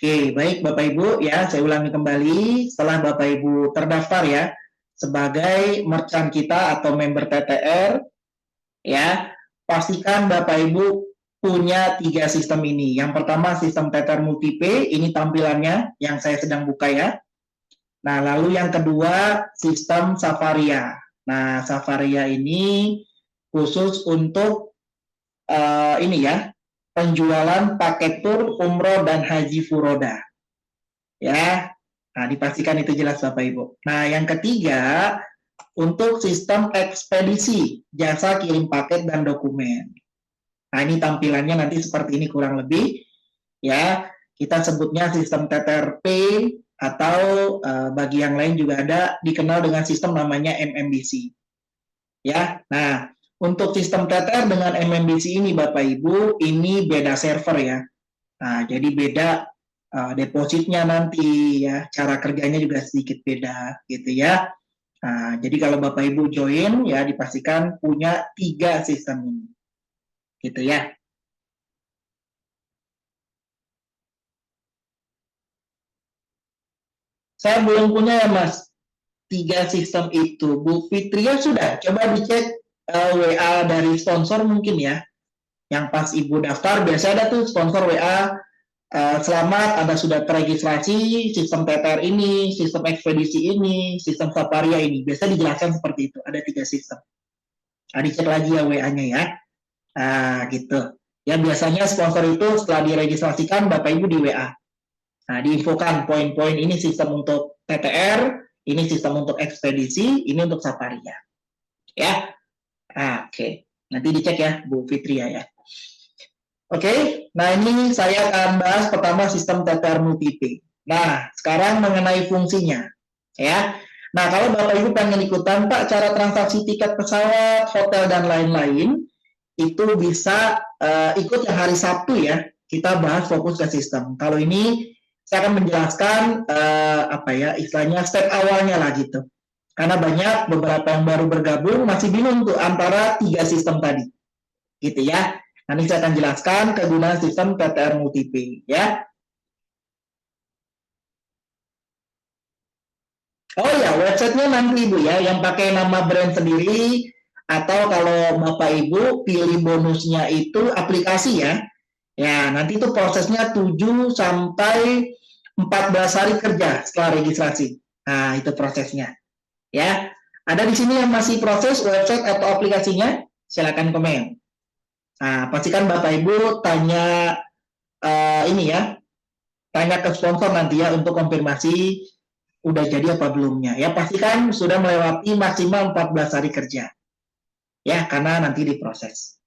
Oke, baik Bapak Ibu ya, saya ulangi kembali setelah Bapak Ibu terdaftar ya sebagai merchant kita atau member TTR ya, pastikan Bapak Ibu punya 3 sistem ini. Yang pertama sistem TTR Multipay, ini tampilannya yang saya sedang buka ya. Nah, lalu yang kedua sistem Safaria. Nah, Safaria ini khusus untuk ini ya, penjualan paket tur umroh dan haji furoda. Ya, nah dipastikan itu jelas Bapak Ibu. Nah, yang ketiga untuk sistem ekspedisi, jasa kirim paket dan dokumen. Nah, ini tampilannya nanti seperti ini kurang lebih. Ya, kita sebutnya sistem TTRP atau bagi yang lain juga ada dikenal dengan sistem namanya MMBC. Ya, nah untuk sistem TTR dengan MMBC ini Bapak Ibu, ini beda server ya. Nah, jadi beda depositnya nanti ya, cara kerjanya juga sedikit beda gitu ya. Nah, jadi kalau Bapak Ibu join ya dipastikan punya 3 sistem ini. Gitu ya. Saya belum punya ya Mas, 3 sistem itu. Bu Fitria sudah, coba dicek WA dari sponsor mungkin ya. Yang pas Ibu daftar, biasa ada tuh sponsor WA, selamat Anda sudah teregistrasi sistem TTR ini, sistem ekspedisi ini, sistem Saparia ini. Biasa dijelaskan seperti itu, ada 3 sistem. Nah, dicek lagi ya WA-nya ya. Nah, gitu. Ya, biasanya sponsor itu setelah diregistrasikan, Bapak Ibu di WA. Nah, diinfokan poin-poin ini sistem untuk TTR, ini sistem untuk ekspedisi, ini untuk Saparia. Ya, nah, oke. Nanti dicek ya, Bu Fitria ya. Oke, nah ini saya akan bahas pertama sistem TTR Multipay. Nah, sekarang mengenai fungsinya. Ya, nah kalau Bapak Ibu pengen ikutan, Pak, cara transaksi tiket pesawat, hotel, dan lain-lain, itu bisa ikut yang hari Sabtu ya. Kita bahas fokus ke sistem. Kalau ini saya akan menjelaskan apa ya istilahnya step awalnya lah gitu. Karena banyak beberapa yang baru bergabung masih bingung tuh antara 3 sistem tadi, gitu ya. Nanti saya akan jelaskan kegunaan sistem TTR Multipay ya. Oh ya, websitenya nanti Ibu ya, yang pakai nama brand sendiri, atau kalau Bapak Ibu pilih bonusnya itu aplikasi ya. Ya, nanti itu prosesnya 7 sampai 14 hari kerja setelah registrasi. Nah, itu prosesnya. Ya. Ada di sini yang masih proses website atau aplikasinya? Silakan komen. Nah, pastikan Bapak Ibu tanya ini ya, tanya ke sponsor nanti ya untuk konfirmasi udah jadi apa belumnya. Ya, pastikan sudah melewati maksimal 14 hari kerja. Ya, karena nanti diproses.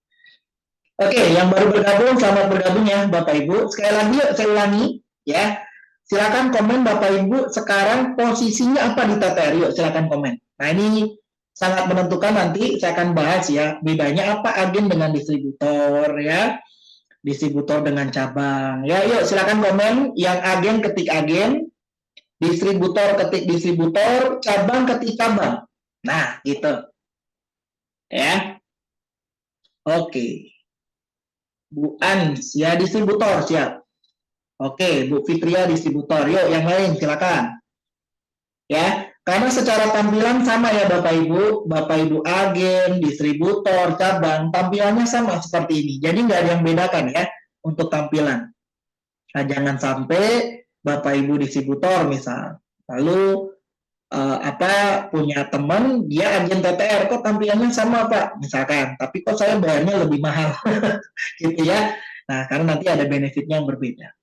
Oke, yang baru bergabung, selamat bergabung ya Bapak Ibu. Sekali lagi saya ulangi ya. Silakan komen Bapak Ibu sekarang posisinya apa di TTR. Yuk silakan komen. Nah, ini sangat menentukan nanti saya akan bahas ya bedanya apa agen dengan distributor ya. Distributor dengan cabang. Ya, yuk silakan komen yang agen ketik agen, distributor ketik distributor, cabang ketik cabang. Nah, gitu. Ya. Oke. Bu Ans, ya distributor, siap. Oke, Bu Fitria distributor. Yuk, yang lain silakan. Ya, karena secara tampilan sama ya Bapak Ibu agen, distributor, cabang, tampilannya sama seperti ini. Jadi nggak ada yang bedakan ya untuk tampilan. Nah, jangan sampai Bapak Ibu distributor misal, lalu punya teman dia agen TTR kok tampilannya sama Pak misalkan, tapi kok saya bayarnya lebih mahal gitu ya. Nah, karena nanti ada benefitnya yang berbeda.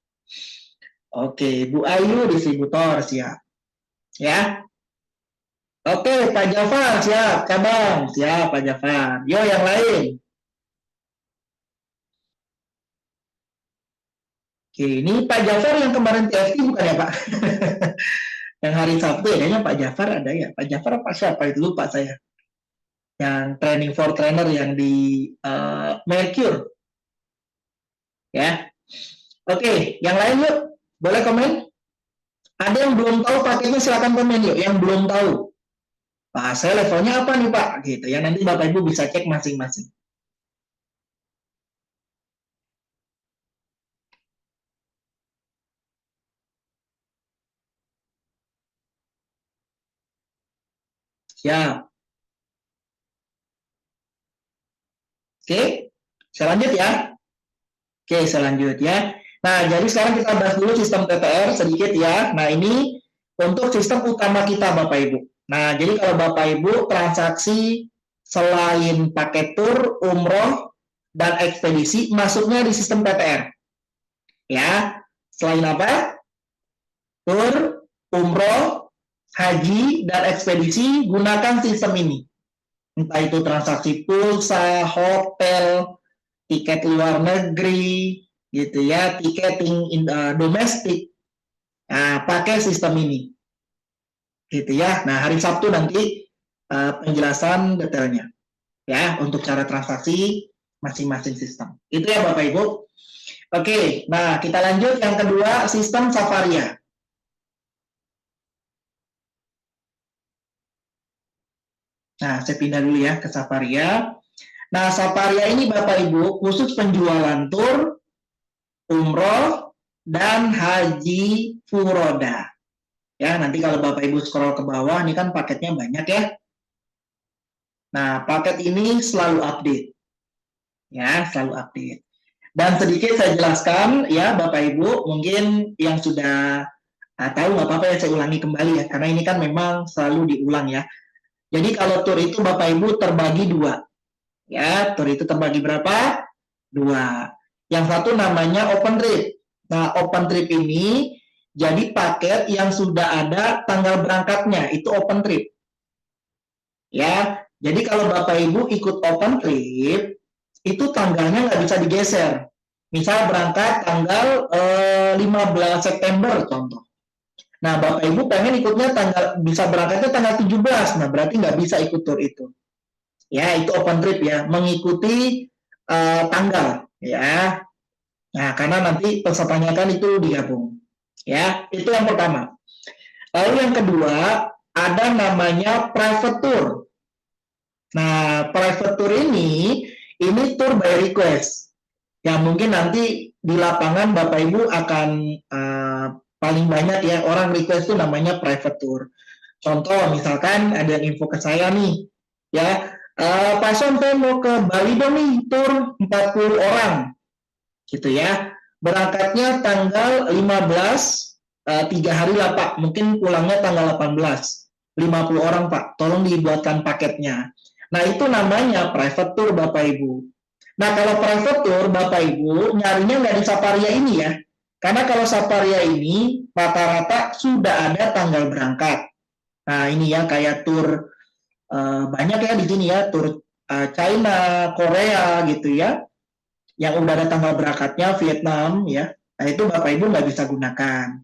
Oke, Bu Ayu distributor siap. Ya. Oke, Pak Jafar siap, cabang siap Pak Jafar. Yo yang lain. Oke, ini Pak Jafar yang kemarin TFT bukan ya Pak? Yang hari Sabtu ya, kayaknya Pak Jafar ada ya. Pak Jafar apa siapa itu lupa saya. Yang training for trainer yang di Mercure. Ya. Oke, yang lain yuk. Boleh komen? Ada yang belum tahu paketnya silakan komen yuk. Yang belum tahu. Pak, saya levelnya apa nih Pak? Gitu ya. Nanti Bapak Ibu bisa cek masing-masing. Siap. Oke, saya lanjut ya. Oke, saya lanjut ya. Nah, jadi sekarang kita bahas dulu sistem TTR sedikit ya. Nah, ini untuk sistem utama kita, Bapak Ibu. Nah, jadi kalau Bapak Ibu transaksi selain paket tur, umroh, dan ekspedisi, masuknya di sistem TTR. Ya, selain apa? Tur, umroh, haji, dan ekspedisi, gunakan sistem ini. Entah itu transaksi pulsa, hotel, tiket luar negeri, gitu ya, tiketing domestik, nah, pakai sistem ini, gitu ya. Nah, hari Sabtu nanti penjelasan detailnya, ya, untuk cara transaksi masing-masing sistem. Itu ya Bapak Ibu. Oke, nah kita lanjut yang kedua, sistem Safaria. Nah, saya pindah dulu ya ke Safaria. Nah, Safaria ini Bapak Ibu khusus penjualan tur, umroh, dan haji furoda. Ya, nanti kalau Bapak Ibu scroll ke bawah, ini kan paketnya banyak ya. Nah, paket ini selalu update. Ya, selalu update. Dan sedikit saya jelaskan ya Bapak Ibu, mungkin yang sudah tahu nggak apa-apa ya saya ulangi kembali ya, karena ini kan memang selalu diulang ya. Jadi kalau tur itu Bapak Ibu terbagi dua. Ya, tur itu terbagi berapa? Dua. Yang satu namanya open trip. Nah, open trip ini jadi paket yang sudah ada tanggal berangkatnya, itu open trip. Ya, jadi kalau Bapak Ibu ikut open trip, itu tanggalnya nggak bisa digeser. Misal berangkat tanggal 15 September contoh. Nah, Bapak Ibu pengen ikutnya bisa berangkatnya tanggal 17, nah berarti nggak bisa ikut tur itu. Ya, itu open trip ya, mengikuti tanggal ya. Nah, karena nanti pesertanya kan itu digabung. Ya, itu yang pertama. Lalu yang kedua, ada namanya private tour. Nah, private tour ini tour by request. Ya, mungkin nanti di lapangan Bapak Ibu akan paling banyak ya orang request itu namanya private tour. Contoh, misalkan ada yang info ke saya nih, ya, Pak Son, saya mau ke Bali dong nih, tour 40 orang, gitu ya. Berangkatnya tanggal 15, 3 hari lah Pak, mungkin pulangnya tanggal 18, 50 orang Pak, tolong dibuatkan paketnya. Nah, itu namanya private tour Bapak Ibu. Nah, kalau private tour Bapak Ibu nyarinya nggak di Saparia ini ya, karena kalau Saparia ini rata-rata sudah ada tanggal berangkat. Nah, ini ya kayak tour banyak ya di sini ya, tour China, Korea gitu ya, yang udah ada tanggal berangkatnya, Vietnam ya. Nah, itu Bapak Ibu nggak bisa gunakan.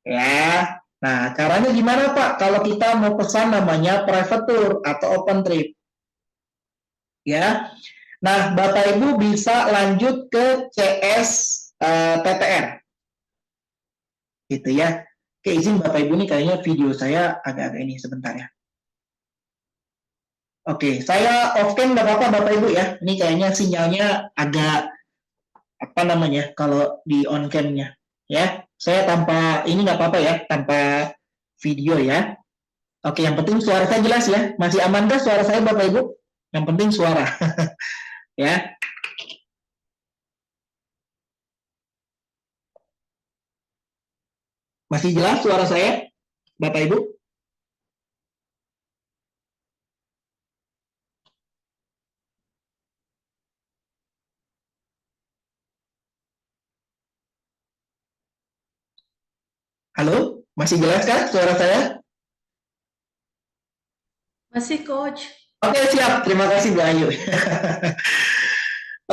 Ya, nah caranya gimana Pak? Kalau kita mau pesan namanya private tour atau open trip. Ya, nah Bapak Ibu bisa lanjut ke CS TTR. Gitu ya. Oke, izin Bapak Ibu nih kayaknya video saya agak-agak ini sebentar ya. Oke, saya off cam nggak apa-apa Bapak Ibu ya. Ini kayaknya sinyalnya agak apa namanya kalau di on cam-nya ya. Saya tanpa ini nggak apa-apa ya, tanpa video ya. Oke, yang penting suara saya jelas ya. Masih aman kah suara saya Bapak Ibu? Yang penting suara ya. Masih jelas suara saya Bapak Ibu? Halo, masih jelas kah suara saya? Masih, Coach. Oke, siap. Terima kasih, Bu Ayu.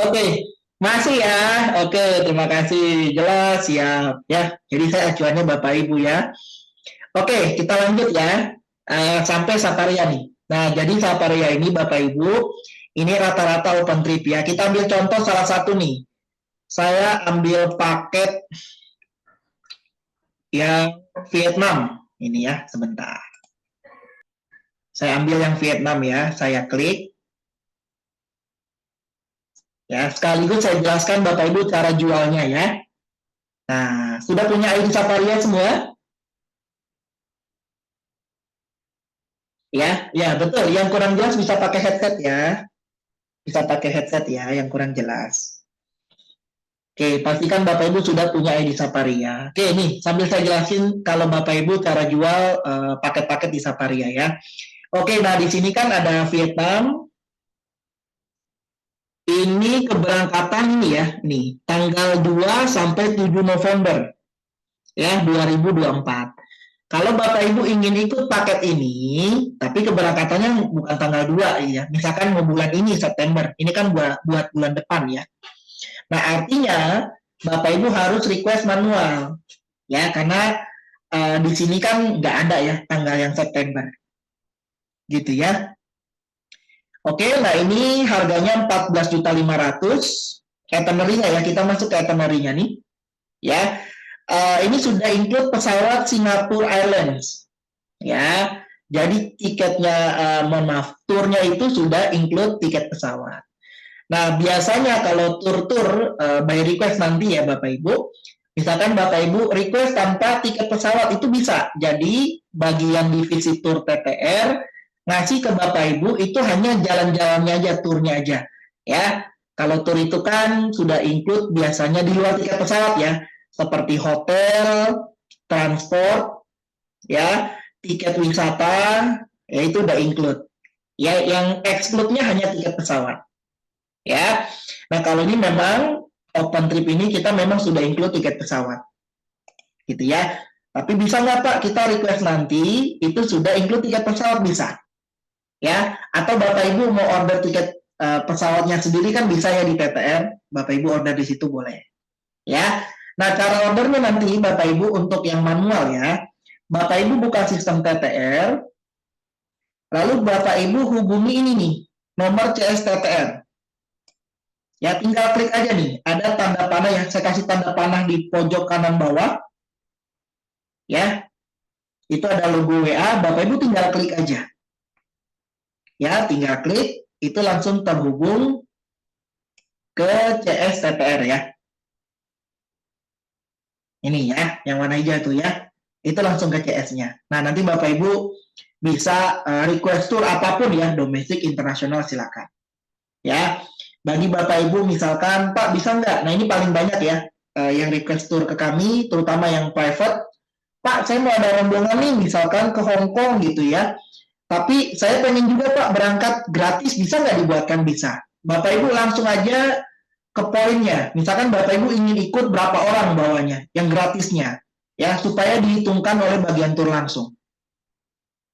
Oke, masih ya. Oke, terima kasih. Jelas, siap. Ya, jadi saya acuannya Bapak Ibu ya. Oke, kita lanjut ya. Sampai Saparia nih. Nah, jadi Saparia ini Bapak Ibu, ini rata-rata open trip ya. Kita ambil contoh salah satu nih. Saya ambil paket yang Vietnam. Ini ya, sebentar. Saya ambil yang Vietnam ya, saya klik. Ya, sekaligus saya jelaskan Bapak Ibu cara jualnya ya. Nah, sudah punya ID Saparia semua? Ya betul. Yang kurang jelas bisa pakai headset ya. Bisa pakai headset ya, yang kurang jelas. Oke, pastikan Bapak Ibu sudah punya ID Saparia. Oke, nih sambil saya jelasin kalau Bapak Ibu cara jual paket-paket di Saparia ya. Oke, nah di sini kan ada Vietnam. Ini keberangkatan ini ya, nih tanggal 2 sampai 7 November ya 2024. Kalau Bapak Ibu ingin ikut paket ini, tapi keberangkatannya bukan tanggal 2 ya. Misalkan mau bulan ini September, ini kan buat bulan depan ya. Nah, artinya Bapak Ibu harus request manual ya karena di sini kan nggak ada ya tanggal yang September. Gitu ya. Oke, nah ini harganya 14.500.000. Itinerary-nya ya, kita masuk ke itinerary-nya nih. Ya. Ini sudah include pesawat Singapore Airlines. Ya. Jadi tiketnya mohon maaf, turnya itu sudah include tiket pesawat. Nah, biasanya kalau tur-tur by request nanti ya Bapak Ibu, misalkan Bapak Ibu request tanpa tiket pesawat itu bisa. Jadi bagi yang di visit tour PTR ngasih ke Bapak Ibu itu hanya jalan-jalannya aja, turnya aja. Ya, kalau tur itu kan sudah include biasanya di luar tiket pesawat ya, seperti hotel, transport, ya, tiket wisata, ya itu udah include. Ya, yang exclude-nya hanya tiket pesawat. Ya, nah kalau ini memang open trip ini kita memang sudah include tiket pesawat, gitu ya. Tapi bisa nggak Pak kita request nanti itu sudah include tiket pesawat bisa, ya. Atau Bapak Ibu mau order tiket pesawatnya sendiri kan bisa ya di PTR, Bapak Ibu order di situ boleh, ya. Nah cara ordernya nanti Bapak Ibu untuk yang manual ya, Bapak Ibu buka sistem PTR, lalu Bapak Ibu hubungi ini nih nomor CS PTR. Ya tinggal klik aja nih, ada tanda panah ya, saya kasih tanda panah di pojok kanan bawah. Ya, itu ada logo WA, Bapak Ibu tinggal klik aja. Ya, tinggal klik, itu langsung terhubung ke CS TPR ya. Ini ya, yang warna hijau itu ya. Itu langsung ke CS-nya. Nah, nanti Bapak Ibu bisa request tour apapun ya, domestik, internasional silakan. Ya, bagi Bapak Ibu misalkan, Pak bisa nggak? Nah ini paling banyak ya, yang request tour ke kami, terutama yang private. Pak, saya mau ada rombongan nih, misalkan ke Hong Kong gitu ya. Tapi saya pengen juga Pak berangkat gratis, bisa nggak dibuatkan? Bisa. Bapak Ibu langsung aja ke poinnya. Misalkan Bapak Ibu ingin ikut berapa orang bawanya, yang gratisnya. Ya, supaya dihitungkan oleh bagian tur langsung.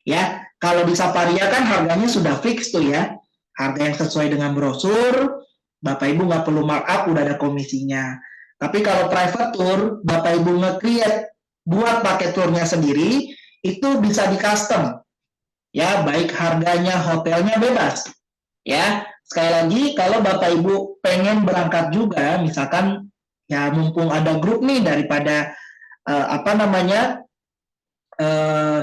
Ya, kalau di Saparia kan harganya sudah fix tuh ya. Harga yang sesuai dengan brosur, Bapak Ibu nggak perlu markup, udah ada komisinya. Tapi kalau private tour, Bapak Ibu nge-create buat paket turnya sendiri, itu bisa di custom. Ya, baik harganya, hotelnya bebas. Ya, sekali lagi kalau Bapak Ibu pengen berangkat juga, misalkan ya mumpung ada grup nih daripada apa namanya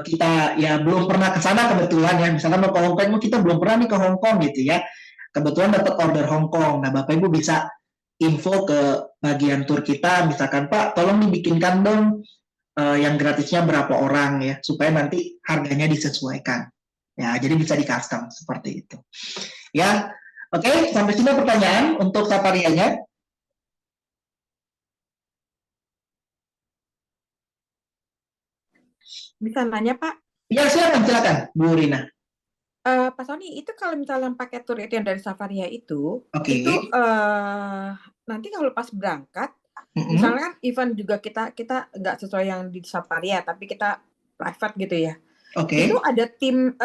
kita ya belum pernah ke sana kebetulan ya, misalkan mau ke Hong Kong, kita belum pernah nih ke Hong Kong gitu ya, kebetulan dapat order Hong Kong. Nah, Bapak Ibu bisa info ke bagian tur kita, misalkan Pak, tolong dibikinkan dong yang gratisnya berapa orang ya, supaya nanti harganya disesuaikan. Ya, jadi bisa di custom seperti itu. Ya, oke, sampai sini pertanyaan untuk Saparianya. Bisa nanya Pak, Ya, silakan Bu Rina. Pak Sony, itu kalau misalnya pakai tur itu yang dari Safaria itu Oke. Nanti kalau pas berangkat, Mm-mm. misalnya kan event juga kita nggak sesuai yang di Safaria, tapi kita private gitu ya. Oke. Itu ada tim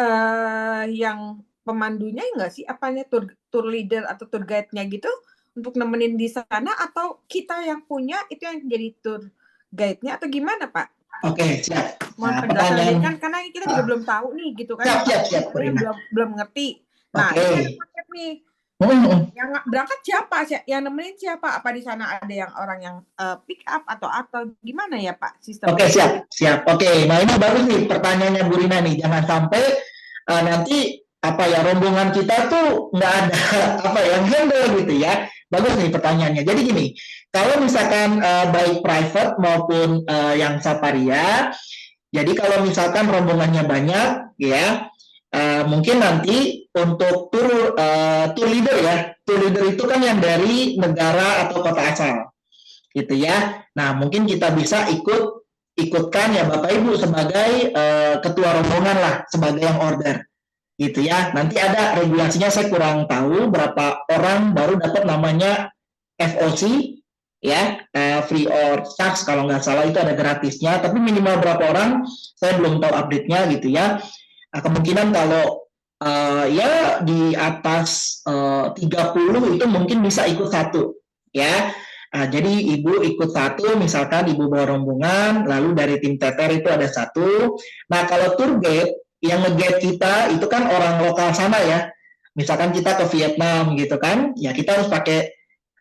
yang pemandunya nggak sih? Apanya tour leader atau tour guide-nya gitu untuk nemenin di sana, atau kita yang punya itu yang jadi tour guide-nya, atau gimana Pak? Oke, siap. Mohon penjelasan kan karena kita juga belum tahu nih gitu kan. Siap, belum ngerti. Nah, Oke. ini ada paket nih. Yang berangkat siapa? Yang nemenin siapa? Apa di sana ada yang orang yang pick up atau gimana ya Pak sistemnya? Oke, siap. Oke, nah ini bagus nih pertanyaannya Bu Rina nih. Jangan sampai nanti apa ya rombongan kita tuh nggak ada apa yang handle gitu ya. Bagus nih pertanyaannya. Jadi gini, kalau misalkan baik private maupun yang Saparia, jadi kalau misalkan rombongannya banyak, ya, Mungkin nanti untuk tour leader ya, tour leader itu kan yang dari negara atau kota asal, gitu ya. Nah, mungkin kita bisa ikutkan ya Bapak Ibu sebagai ketua rombongan lah, sebagai yang order, gitu ya. Nanti ada regulasinya, saya kurang tahu berapa orang baru dapat namanya FOC ya, free or charge kalau nggak salah, itu ada gratisnya, tapi minimal berapa orang saya belum tahu update-nya gitu ya. Kemungkinan kalau ya di atas 30 itu mungkin bisa ikut satu ya. Jadi ibu ikut satu, misalkan ibu bawa rombongan, lalu dari tim TTR itu ada satu. Nah, kalau tour guide yang nge-guide kita itu kan orang lokal sana ya. Misalkan kita ke Vietnam gitu kan, ya kita harus pakai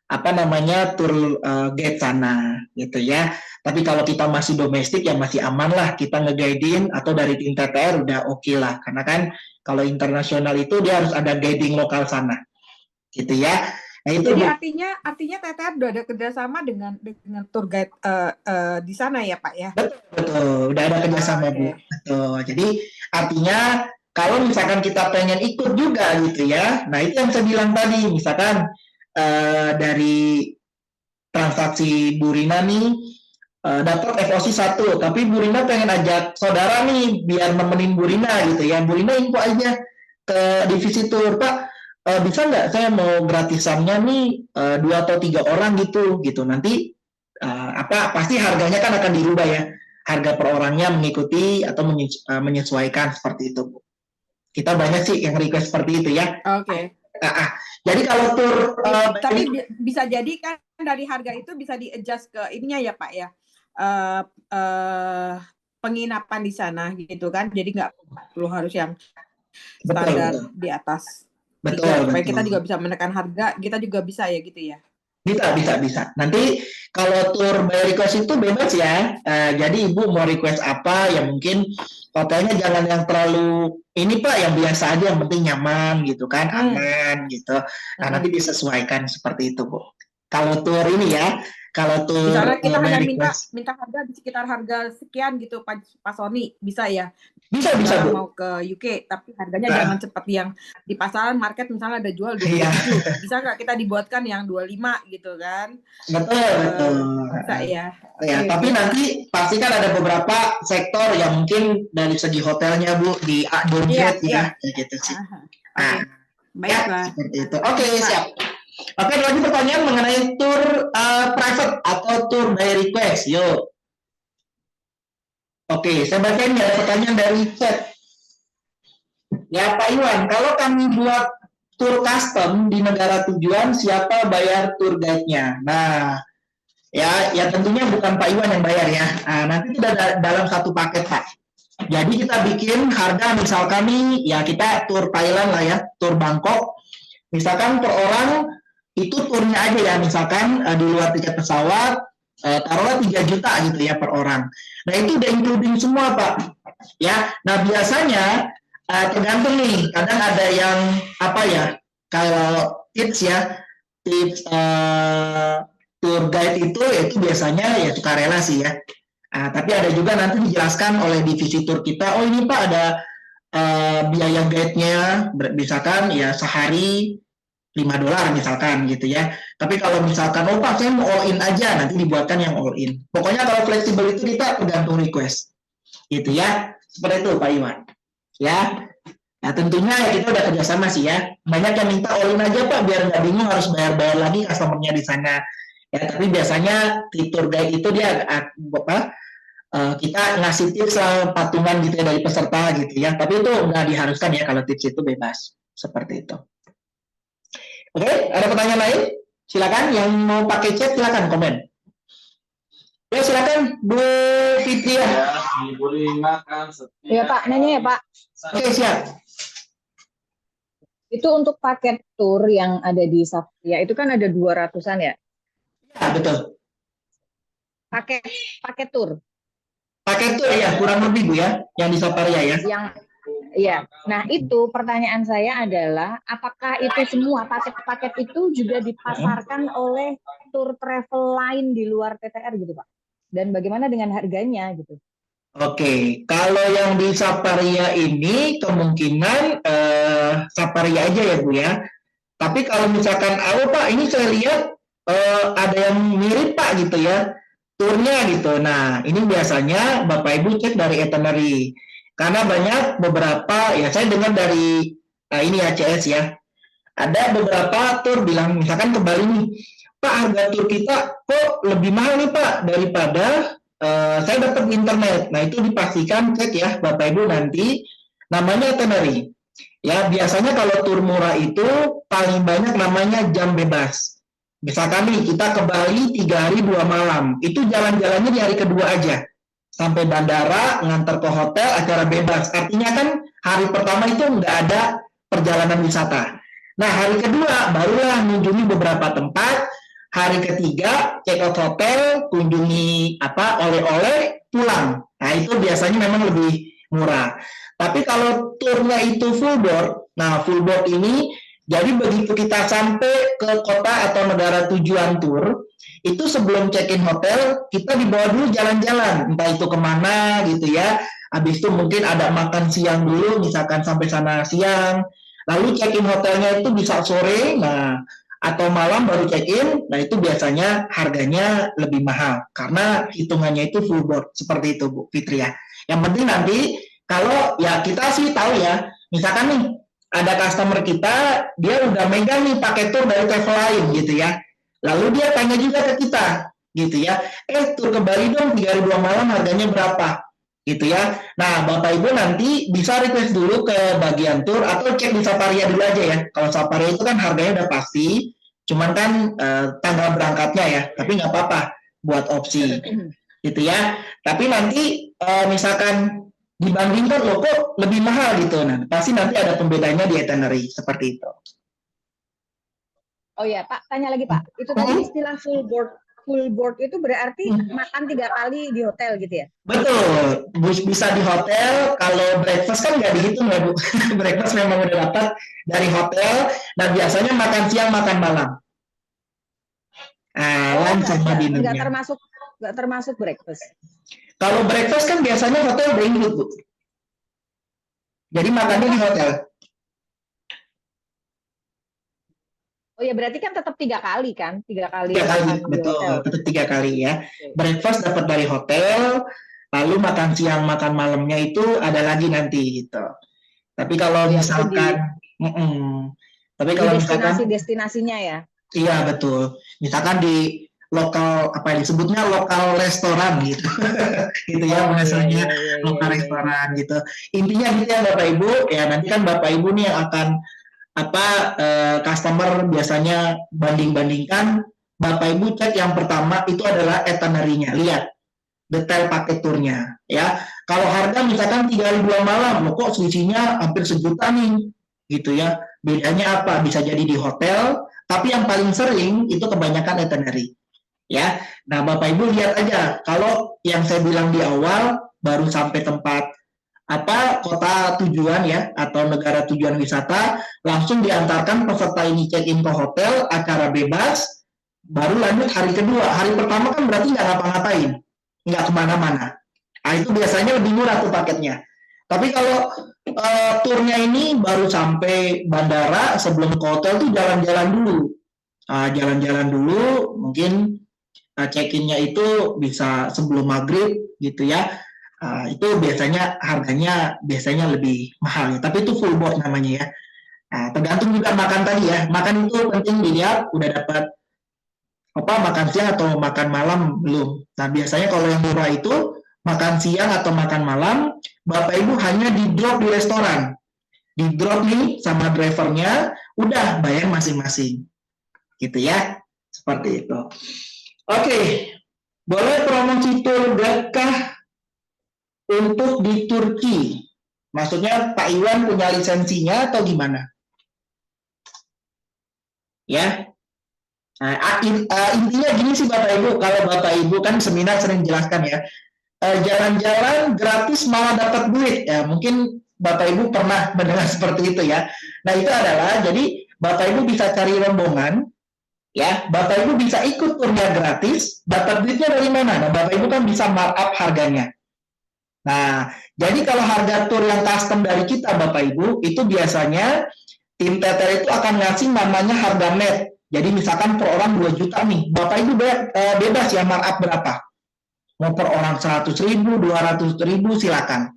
apa namanya tour guide sana gitu ya. Tapi kalau kita masih domestik ya masih aman lah, kita nge-guiding atau dari tim TTR udah oke lah, karena kan kalau internasional itu dia harus ada guiding lokal sana gitu ya. Nah, itu Jadi artinya TTR udah ada kerjasama dengan tour guide di sana ya Pak ya? betul, udah ada kerjasama Bu. Betul. Jadi artinya kalau misalkan kita pengen ikut juga gitu ya, nah itu yang saya bilang tadi, misalkan dari transaksi Bu Rina nih dapat FOC 1, tapi Bu Rina pengen ajak saudara nih biar nemenin Bu Rina gitu ya. Bu Rina info aja ke divisi tour, Pak, bisa nggak saya mau gratisannya nih 2 atau 3 orang gitu. Nanti pasti harganya kan akan dirubah ya. Harga per orangnya mengikuti atau menyesuaikan seperti itu, Bu. Kita banyak sih yang request seperti itu ya. Oke. Jadi kalau tour tapi bisa jadi kan dari harga itu bisa di-adjust ke ininya ya Pak ya. Penginapan di sana gitu kan. Jadi nggak perlu harus yang standar di atas. Betul. Supaya kita juga bisa menekan harga, kita juga bisa ya gitu ya. Bisa. Nanti kalau tour by request itu bebas ya. Jadi ibu mau request apa ya, mungkin hotelnya jangan yang terlalu ini Pak, yang biasa aja, yang penting nyaman gitu kan, aman gitu. Nah, nanti disesuaikan seperti itu Bu. Kalau tour ini ya, kalau tour misalnya kita hanya minta harga di sekitar harga sekian gitu Pak Sony, bisa ya? Bisa Bu. Mau ke UK, tapi harganya jangan seperti yang di pasaran market misalnya ada jual 27. Bisa nggak kita dibuatkan yang 25 gitu kan? Betul. Bisa ya. Ya, tapi nanti pasti kan ada beberapa sektor yang mungkin dari segi hotelnya Bu di downgrade ya, gitu sih. Baiklah. Seperti itu. Oke, siap. Oke, lagi pertanyaan mengenai tour private atau tour by request. Yuk. Oke, saya bacain ya pertanyaan dari chat. Ya Pak Iwan, kalau kami buat tour custom di negara tujuan, siapa bayar tour guide-nya? Nah, ya tentunya bukan Pak Iwan yang bayar ya. Nanti tidak dalam satu paket Pak. Jadi kita bikin harga, misalkan nih, ya kita tour Thailand lah ya, tour Bangkok. Misalkan per orang itu turnya aja ya, misalkan di luar tiket pesawat, taruhlah 3 juta gitu ya per orang. Nah itu udah including semua Pak. Ya, nah biasanya tergantung nih, kadang ada yang apa ya, kalau tips tour guide itu biasanya ya sukarela sih ya. Tapi ada juga nanti dijelaskan oleh divisi tour kita, oh ini Pak ada biaya guide-nya, misalkan ya sehari $5 misalkan gitu ya. Tapi kalau misalkan, oh Pak saya mau all in aja, nanti dibuatkan yang all in. Pokoknya kalau fleksibel itu kita tergantung request. Gitu ya. Seperti itu Pak Iwan. Ya. Nah tentunya ya kita udah kerjasama sih ya. Banyak yang minta all in aja Pak, biar nggak bingung harus bayar-bayar lagi customer-nya di sana. Ya, tapi biasanya di tour guide itu dia kita ngasih tips patungan gitu ya dari peserta gitu ya. Tapi itu nggak diharuskan ya, kalau tips itu bebas. Seperti itu. Oke, ada pertanyaan lain? Silakan, yang mau pakai chat silakan komen. Ya silakan Bu Fitria. Ya Pak, nanya ya Pak. Oke, siap. Itu untuk paket tour yang ada di Safia itu kan ada 200-an ya? Ya, betul. Paket tour. Paket tour ya, kurang lebih Bu ya, yang di Safaria ya. Iya. Nah, itu pertanyaan saya adalah apakah itu semua paket-paket itu juga dipasarkan oleh tour travel lain di luar TTR gitu, Pak? Dan bagaimana dengan harganya gitu? Oke, kalau yang di Saparia ini kemungkinan Saparia aja ya Bu ya. Tapi kalau misalkan Pak, ini saya lihat ada yang mirip Pak gitu ya, turnya gitu. Nah, ini biasanya Bapak Ibu cek dari itinerary. Karena banyak beberapa, ya saya dengar dari ini ya CS ya, ada beberapa tur bilang misalkan ke Bali nih, Pak harga tur kita kok lebih mahal nih Pak daripada saya dapat di internet. Nah itu dipastikan cek ya Bapak Ibu nanti namanya itinerary. Ya biasanya kalau tur murah itu paling banyak namanya jam bebas. Misalkan nih kita ke Bali 3 hari 2 malam, itu jalan-jalannya di hari kedua aja. Sampai bandara, ngantar ke hotel, acara bebas. Artinya kan hari pertama itu nggak ada perjalanan wisata. Nah, hari kedua barulah mengunjungi beberapa tempat. Hari ketiga check out hotel, kunjungi oleh-oleh, pulang. Nah, itu biasanya memang lebih murah. Tapi kalau turnya itu full board, nah full board ini jadi begitu kita sampai ke kota atau negara tujuan tur, itu sebelum check-in hotel, kita dibawa dulu jalan-jalan, entah itu kemana gitu ya. Habis itu mungkin ada makan siang dulu, misalkan sampai sana siang. Lalu check-in hotelnya itu bisa sore, nah atau malam baru check-in. Nah itu biasanya harganya lebih mahal karena hitungannya itu full board seperti itu Bu Fitri ya. Yang penting nanti kalau ya kita sih tahu ya, misalkan nih ada customer kita dia udah megang nih pakai tur dari travel lain gitu ya. Lalu dia tanya juga ke kita gitu ya. Tur ke Bali dong 3 hari 2 malam harganya berapa? Gitu ya. Nah, Bapak Ibu nanti bisa request dulu ke bagian tur atau cek di Saparia dulu aja ya. Kalau Saparia itu kan harganya udah pasti, cuman kan tanggal berangkatnya ya, tapi nggak apa-apa buat opsi gitu ya. Tapi nanti misalkan dibandingkan loh kok lebih mahal gitu, nah pasti nanti ada pembedanya di itinerary seperti itu. Oh ya Pak, tanya lagi Pak, itu tadi istilah full board itu berarti makan 3 kali di hotel gitu ya? Betul, bisa di hotel. Kalau breakfast kan nggak dihitung ya Bu. Breakfast memang udah dapat dari hotel. Dan biasanya makan siang, makan malam. Lunch sama dinnernya. Nggak termasuk breakfast. Kalau breakfast kan biasanya hotel udah include Bu. Jadi makannya di hotel. Oh ya berarti kan tetap 3 kali kan? 3 kali. 3 kali, betul. Tetap 3 kali ya. Breakfast dapat dari hotel, lalu makan siang, makan malamnya itu ada lagi nanti gitu. Tapi kalau misalkan, tapi kalau misalkan destinasinya ya. Iya betul. Misalkan di lokal apa yang disebutnya lokal restoran gitu, gitu ya bahasanya lokal restoran gitu. Intinya gitu ya Bapak Ibu. Ya nanti kan Bapak Ibu nih yang akan customer biasanya banding-bandingkan. Bapak Ibu cek yang pertama itu adalah itinerary-nya, lihat detail paket turnya ya. Kalau harga misalkan 3 hari 2 malam, loh kok selisihnya hampir sejuta nih gitu ya. Bedanya apa? Bisa jadi di hotel, tapi yang paling sering itu kebanyakan itinerary ya. Nah Bapak Ibu lihat aja, kalau yang saya bilang di awal baru sampai tempat kota tujuan ya atau negara tujuan wisata, langsung diantarkan peserta ini check-in ke hotel, acara bebas, baru lanjut hari kedua. Hari pertama kan berarti nggak ngapa-ngapain, nggak kemana-mana. Nah itu biasanya lebih murah tuh paketnya. Tapi kalau turnya ini baru sampai bandara, sebelum ke hotel tuh jalan-jalan dulu. Jalan-jalan dulu, mungkin check-innya itu bisa sebelum maghrib gitu ya. Itu biasanya harganya lebih mahal ya. Tapi itu full board namanya ya. Tergantung juga makan tadi ya. Makan itu penting dilihat udah dapat makan siang atau makan malam belum. Nah biasanya kalau yang murah itu makan siang atau makan malam, Bapak Ibu hanya di drop di restoran. Di drop nih sama drivernya, udah bayar masing-masing. Gitu ya. Seperti itu. Oke. Boleh promosi tur berkah untuk di Turki? Maksudnya Pak Iwan punya lisensinya atau gimana? Ya. Nah, intinya gini sih Bapak Ibu, kalau Bapak Ibu kan seminar sering jelaskan ya, jalan-jalan gratis malah dapat duit ya, mungkin Bapak Ibu pernah mendengar seperti itu ya. Nah itu adalah, jadi Bapak Ibu bisa cari rombongan, ya, Bapak Ibu bisa ikut turnya gratis, dapat duitnya dari mana? Nah Bapak Ibu kan bisa markup harganya. Nah, jadi kalau harga tur yang custom dari kita, Bapak Ibu, itu biasanya tim TTR itu akan ngasih namanya harga net. Jadi misalkan per orang 2 juta nih, Bapak Ibu bebas ya markup berapa. Mau per orang 100.000, 200.000, silakan.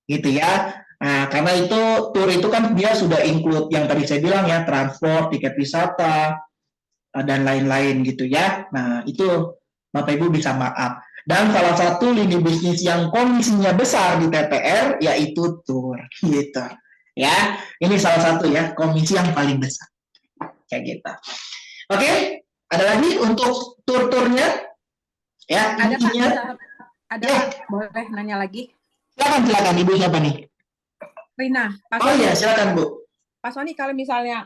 Gitu ya. Nah, karena itu tur itu kan dia sudah include yang tadi saya bilang ya, transport, tiket wisata, dan lain-lain gitu ya. Nah, itu Bapak Ibu bisa markup. Dan salah satu lini bisnis yang komisinya besar di TTR yaitu tur gitu. Ya, ini salah satu ya komisi yang paling besar. Kayak gitu. Oke, ada lagi untuk tur-turnya? Ya, Ada Pak, intinya. ada Ya. Pak, boleh nanya lagi? Silakan Ibu, siapa nih? Rina, Pak Oh Sony. iya, silakan Bu. Pak Sony, kalau misalnya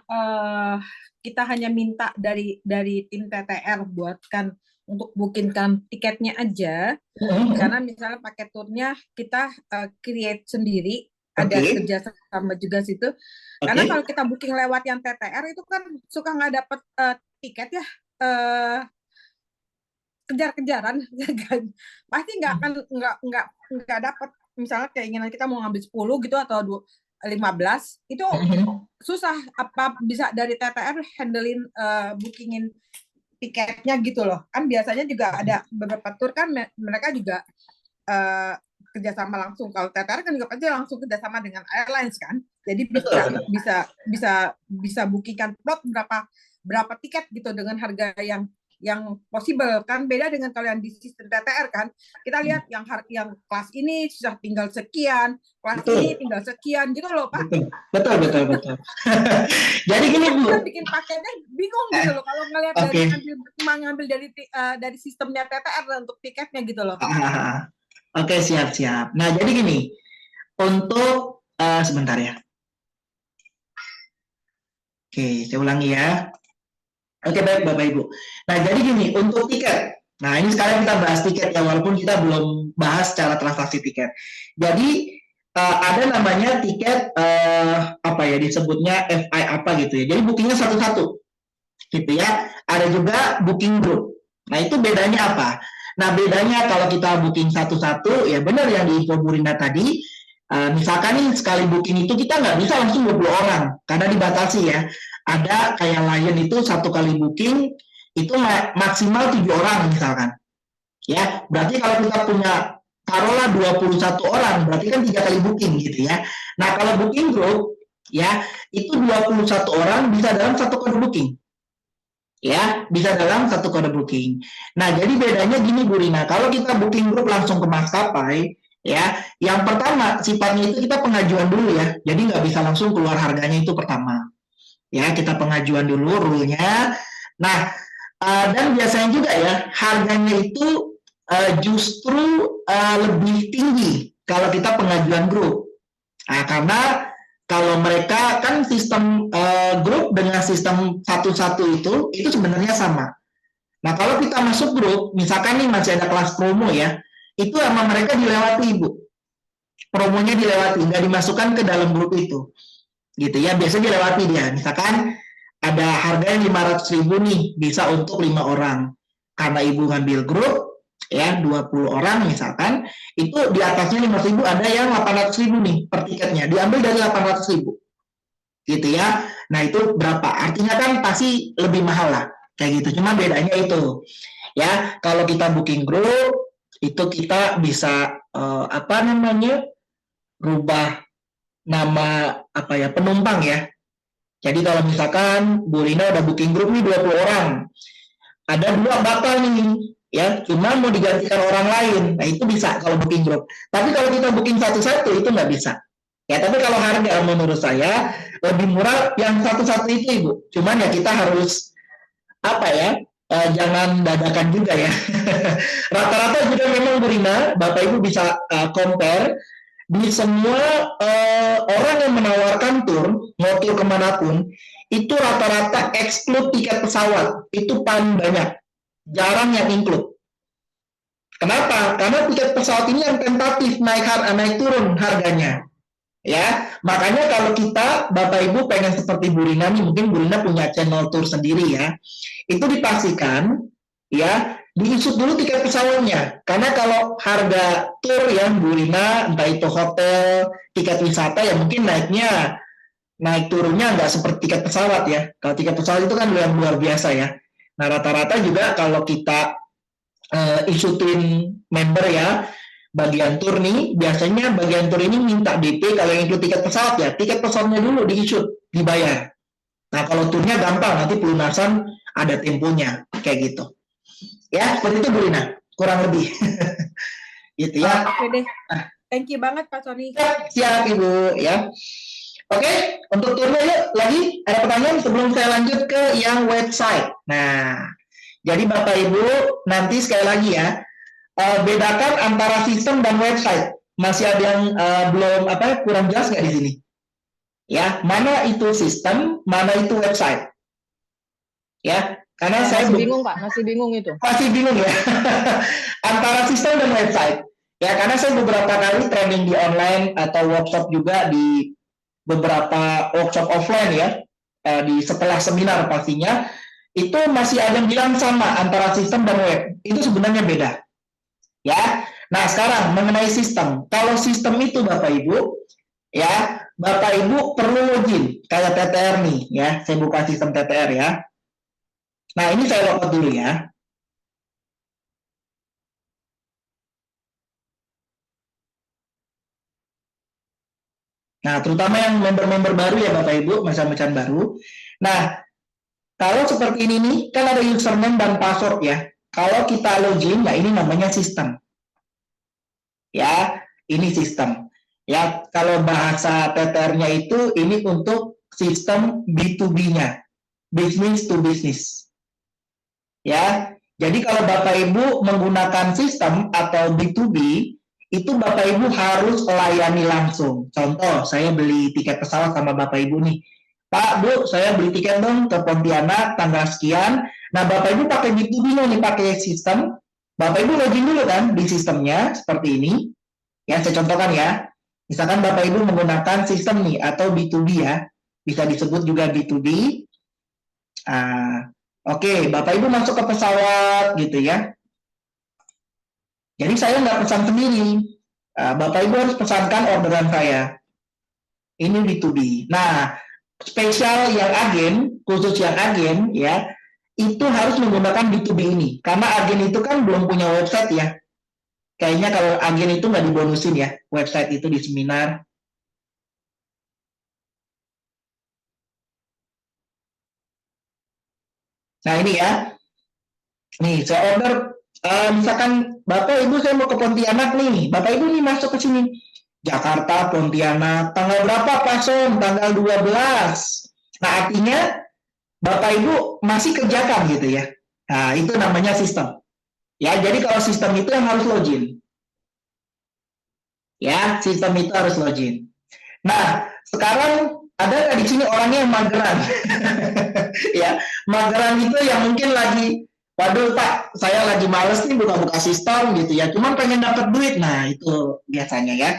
kita hanya minta dari tim TTR buatkan untuk bookingkan tiketnya aja, karena misalnya paket turnya kita create sendiri, ada Oke. kerjasama juga situ. Karena kalau kita booking lewat yang TTR itu kan suka nggak dapet tiket ya, kejar-kejaran, pasti nggak akan nggak dapat. Misalnya keinginan kita mau ngambil 10 gitu atau 15 itu susah. Apa bisa dari TTR handlein bookingin tiketnya gitu loh, kan biasanya juga ada beberapa tour kan mereka juga kerjasama langsung. Kalau TTR kan juga pasti langsung kerjasama dengan airlines kan, jadi bisa bookingkan plot berapa tiket gitu dengan harga yang possible kan. Beda dengan kalau yang di sistem TTR kan, kita lihat yang kelas ini sudah tinggal sekian, kelas ini tinggal sekian gitu loh Pak. Betul. Jadi gini Bu, kita bikin paketnya bingung gitu loh kalau ngelihat ngambil dari sistemnya TTR untuk tiketnya gitu loh. Oke, siap. Nah, jadi gini, untuk sebentar ya. Oke, saya ulangi ya. Oke, baik Bapak Ibu. Nah, jadi gini, untuk tiket. Nah, ini sekarang kita bahas tiket ya, walaupun kita belum bahas secara transaksi tiket. Jadi, ada namanya tiket, disebutnya FI apa gitu ya. Jadi, bookingnya satu-satu. Gitu ya. Ada juga booking group. Nah, itu bedanya apa? Nah, bedanya kalau kita booking satu-satu, ya benar yang diinfo Bu Rina tadi, misalkan nih sekali booking itu kita nggak bisa langsung 20 orang, karena dibatasi ya. Ada kayak Lion itu satu kali booking, itu maksimal 7 orang misalkan. Ya, berarti kalau kita punya, taruhlah 21 orang, berarti kan 3 kali booking gitu ya. Nah, kalau booking group, ya, itu 21 orang bisa dalam satu kode booking. Ya, bisa dalam satu kode booking. Nah, jadi bedanya gini Bu Rina, kalau kita booking group langsung ke maskapai, ya, yang pertama sifatnya itu kita pengajuan dulu ya, jadi nggak bisa langsung keluar harganya itu pertama. Ya, kita pengajuan dulu rule-nya. Nah, dan biasanya juga ya, harganya itu justru lebih tinggi kalau kita pengajuan grup. Nah, karena kalau mereka kan sistem grup dengan sistem satu-satu itu sebenarnya sama. Nah, kalau kita masuk grup, misalkan nih masih ada kelas promo ya, itu sama mereka dilewati Ibu. Promonya dilewati, nggak dimasukkan ke dalam grup itu. Gitu ya, biasanya dilewati dia. Misalkan ada harga yang 500.000 nih, bisa untuk 5 orang. Karena Ibu ngambil grup, ya 20 orang misalkan, itu di atasnya 5.000 ada yang 800.000 nih per tiketnya, diambil dari 800.000. Gitu ya. Nah, itu berapa? Artinya kan pasti lebih mahal lah. Kayak gitu. Cuma bedanya itu. Ya, kalau kita booking grup, itu kita bisa rubah nama penumpang ya. Jadi kalau misalkan Bu Rina udah booking grup nih 20 orang, ada 2 batal nih ya, cuma mau digantikan orang lain. Nah, itu bisa kalau booking grup. Tapi kalau kita booking satu-satu itu nggak bisa. Ya, tapi kalau harga menurut saya lebih murah yang satu-satu itu Ibu. Cuman ya kita harus jangan dadakan juga ya. Rata-rata juga memang Bu Rina, Bapak Ibu bisa compare di semua orang yang menawarkan tur, mau tur kemanapun, itu rata-rata exclude tiket pesawat, itu paling banyak, jarang yang include. Kenapa? Karena tiket pesawat ini yang tentatif naik turun harganya, ya. Makanya kalau kita Bapak Ibu pengen seperti Bu Rina nih, mungkin Bu Rina punya channel tour sendiri ya, itu dipastikan ya diisut dulu tiket pesawatnya. Karena kalau harga tur ya Bu Rina, entah itu hotel, tiket wisata ya mungkin naik turunnya nggak seperti tiket pesawat ya. Kalau tiket pesawat itu kan luar biasa ya. Nah rata-rata juga kalau kita isutin member ya, bagian tur nih, biasanya bagian tur ini minta DP kalau yang ikut tiket pesawat ya, tiket pesawatnya dulu diisut, dibayar. Nah kalau turnya gampang, nanti pelunasan ada temponya, kayak gitu. Ya, seperti itu Bu Rina, kurang lebih. Gitu ya. Oke deh. Thank you banget Pak Sony. Siap Ibu ya. Oke, untuk turnya yuk lagi ada pertanyaan sebelum saya lanjut ke yang website. Nah, jadi Bapak Ibu nanti sekali lagi ya, bedakan antara sistem dan website. Masih ada yang belum kurang jelas nggak di sini? Ya, mana itu sistem, mana itu website? Ya, karena saya masih bingung Pak, masih bingung itu. Masih bingung ya antara sistem dan website. Ya, karena saya beberapa kali training di online atau workshop juga di beberapa workshop offline ya, di setelah seminar pastinya, itu masih ada yang bilang sama antara sistem dan web. Itu sebenarnya beda. Ya. Nah, sekarang mengenai sistem. Kalau sistem itu Bapak Ibu, ya, Bapak Ibu perlu login kayak TTR nih ya. Saya buka sistem TTR ya. Nah, ini saya logout dulu ya. Nah, terutama yang member-member baru ya Bapak Ibu, macam-macam baru. Nah, kalau seperti ini nih, kan ada username dan password ya. Kalau kita login, nah ini namanya sistem. Ya, ini sistem. Ya, kalau bahasa TTR-nya itu, ini untuk sistem B2B-nya. Business to business. Ya, jadi kalau Bapak Ibu menggunakan sistem atau B2B, itu Bapak Ibu harus layani langsung. Contoh, saya beli tiket pesawat sama Bapak Ibu nih. Pak, Bu, saya beli tiket dong ke Pontianak tanggal sekian. Nah, Bapak Ibu pakai B2B-nya nih, pakai sistem. Bapak Ibu login dulu kan di sistemnya, seperti ini. Ya, saya contohkan ya. Misalkan Bapak Ibu menggunakan sistem nih, atau B2B ya. Bisa disebut juga B2B. Oke, Bapak Ibu masuk ke pesawat gitu ya. Jadi saya nggak pesan sendiri. Bapak Ibu harus pesankan orderan saya. Ini B2B. Nah, spesial yang agen, khusus yang agen ya, itu harus menggunakan B2B ini. Karena agen itu kan belum punya website ya. Kayaknya kalau agen itu nggak dibonusin ya, website itu di seminar. Nah ini ya. Nih, saya order, misalkan Bapak Ibu saya mau ke Pontianak nih. Bapak Ibu nih masuk ke sini. Jakarta, Pontianak, tanggal berapa Pak Son? Tanggal 12. Nah, artinya Bapak Ibu masih kerjakan gitu ya. Nah, itu namanya sistem. Ya, jadi kalau sistem itu yang harus login. Ya, sistem itu harus login. Nah, sekarang ada nggak di sini orangnya yang mageran? Ya, mageran itu yang mungkin lagi, waduh Pak, saya lagi males nih buka-buka sistem gitu ya. Cuman pengen dapat duit. Nah, itu biasanya ya.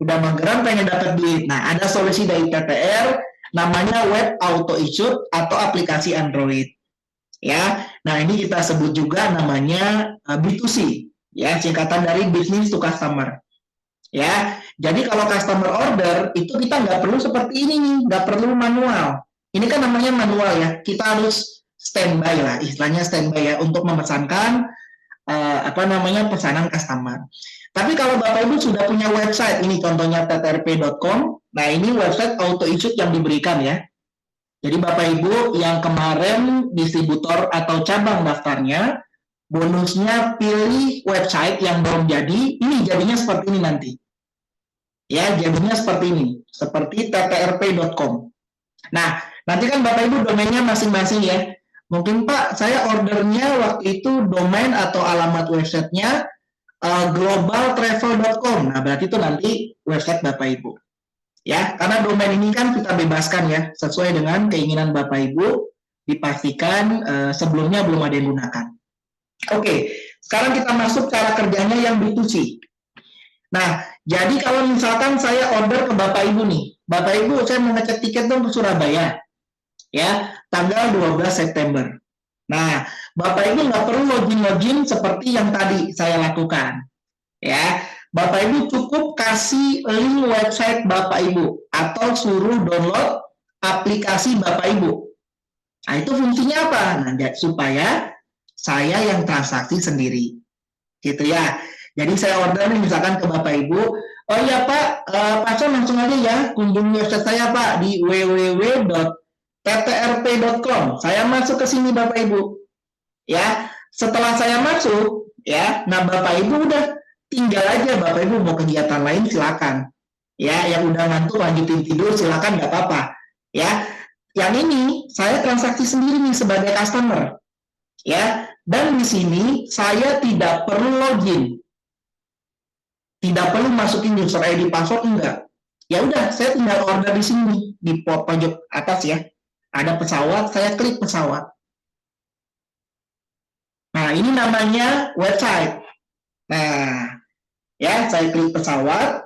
Udah mageran pengen dapat duit. Nah, ada solusi dari TTR namanya Web Auto Issue atau aplikasi Android. Ya. Nah, ini kita sebut juga namanya B2C, ya, singkatan dari business to customer. Ya. Jadi kalau customer order itu kita nggak perlu seperti ini nih, nggak perlu manual. Ini kan namanya manual ya. Kita harus standby lah, istilahnya standby ya untuk memesankan pesanan customer. Tapi kalau Bapak Ibu sudah punya website, ini contohnya ttrp.com, nah ini website auto issue yang diberikan ya. Jadi Bapak Ibu yang kemarin distributor atau cabang daftarnya, bonusnya pilih website yang belum jadi, ini jadinya seperti ini nanti. Ya, jadinya seperti ini, seperti ttrp.com. Nah, nanti kan Bapak Ibu domainnya masing-masing ya. Mungkin Pak, saya ordernya waktu itu domain atau alamat websitenya globaltravel.com. Nah, berarti itu nanti website Bapak Ibu. Ya, karena domain ini kan kita bebaskan ya, sesuai dengan keinginan Bapak Ibu, dipastikan sebelumnya belum ada yang gunakan. Oke, sekarang kita masuk cara kerjanya yang B2C. Nah, jadi kalau misalkan saya order ke Bapak Ibu nih, Bapak Ibu saya mau ngecek tiket dong ke Surabaya. Ya, tanggal 12 September. Nah, Bapak Ibu nggak perlu login seperti yang tadi saya lakukan. Ya, Bapak Ibu cukup kasih link website Bapak Ibu atau suruh download aplikasi Bapak Ibu. Nah, itu fungsinya apa? Nah, supaya saya yang transaksi sendiri. Gitu ya. Jadi saya order nih misalkan ke Bapak Ibu, oh iya Pak, Pak Son langsung aja ya kunjungi website saya Pak di www.ttrp.com. Saya masuk ke sini Bapak Ibu. Ya, setelah saya masuk, ya, nah Bapak Ibu udah tinggal aja Bapak Ibu mau kegiatan lain silakan. Ya, yang udah ngantuk lanjutin tidur silakan nggak apa-apa. Ya, yang ini saya transaksi sendiri nih sebagai customer. Ya, dan di sini saya tidak perlu login. Tidak perlu masukin user ID password enggak. Ya udah, saya tinggal order di sini di pojok atas ya. Ada pesawat, saya klik pesawat. Nah, ini namanya website. Nah, ya, saya klik pesawat.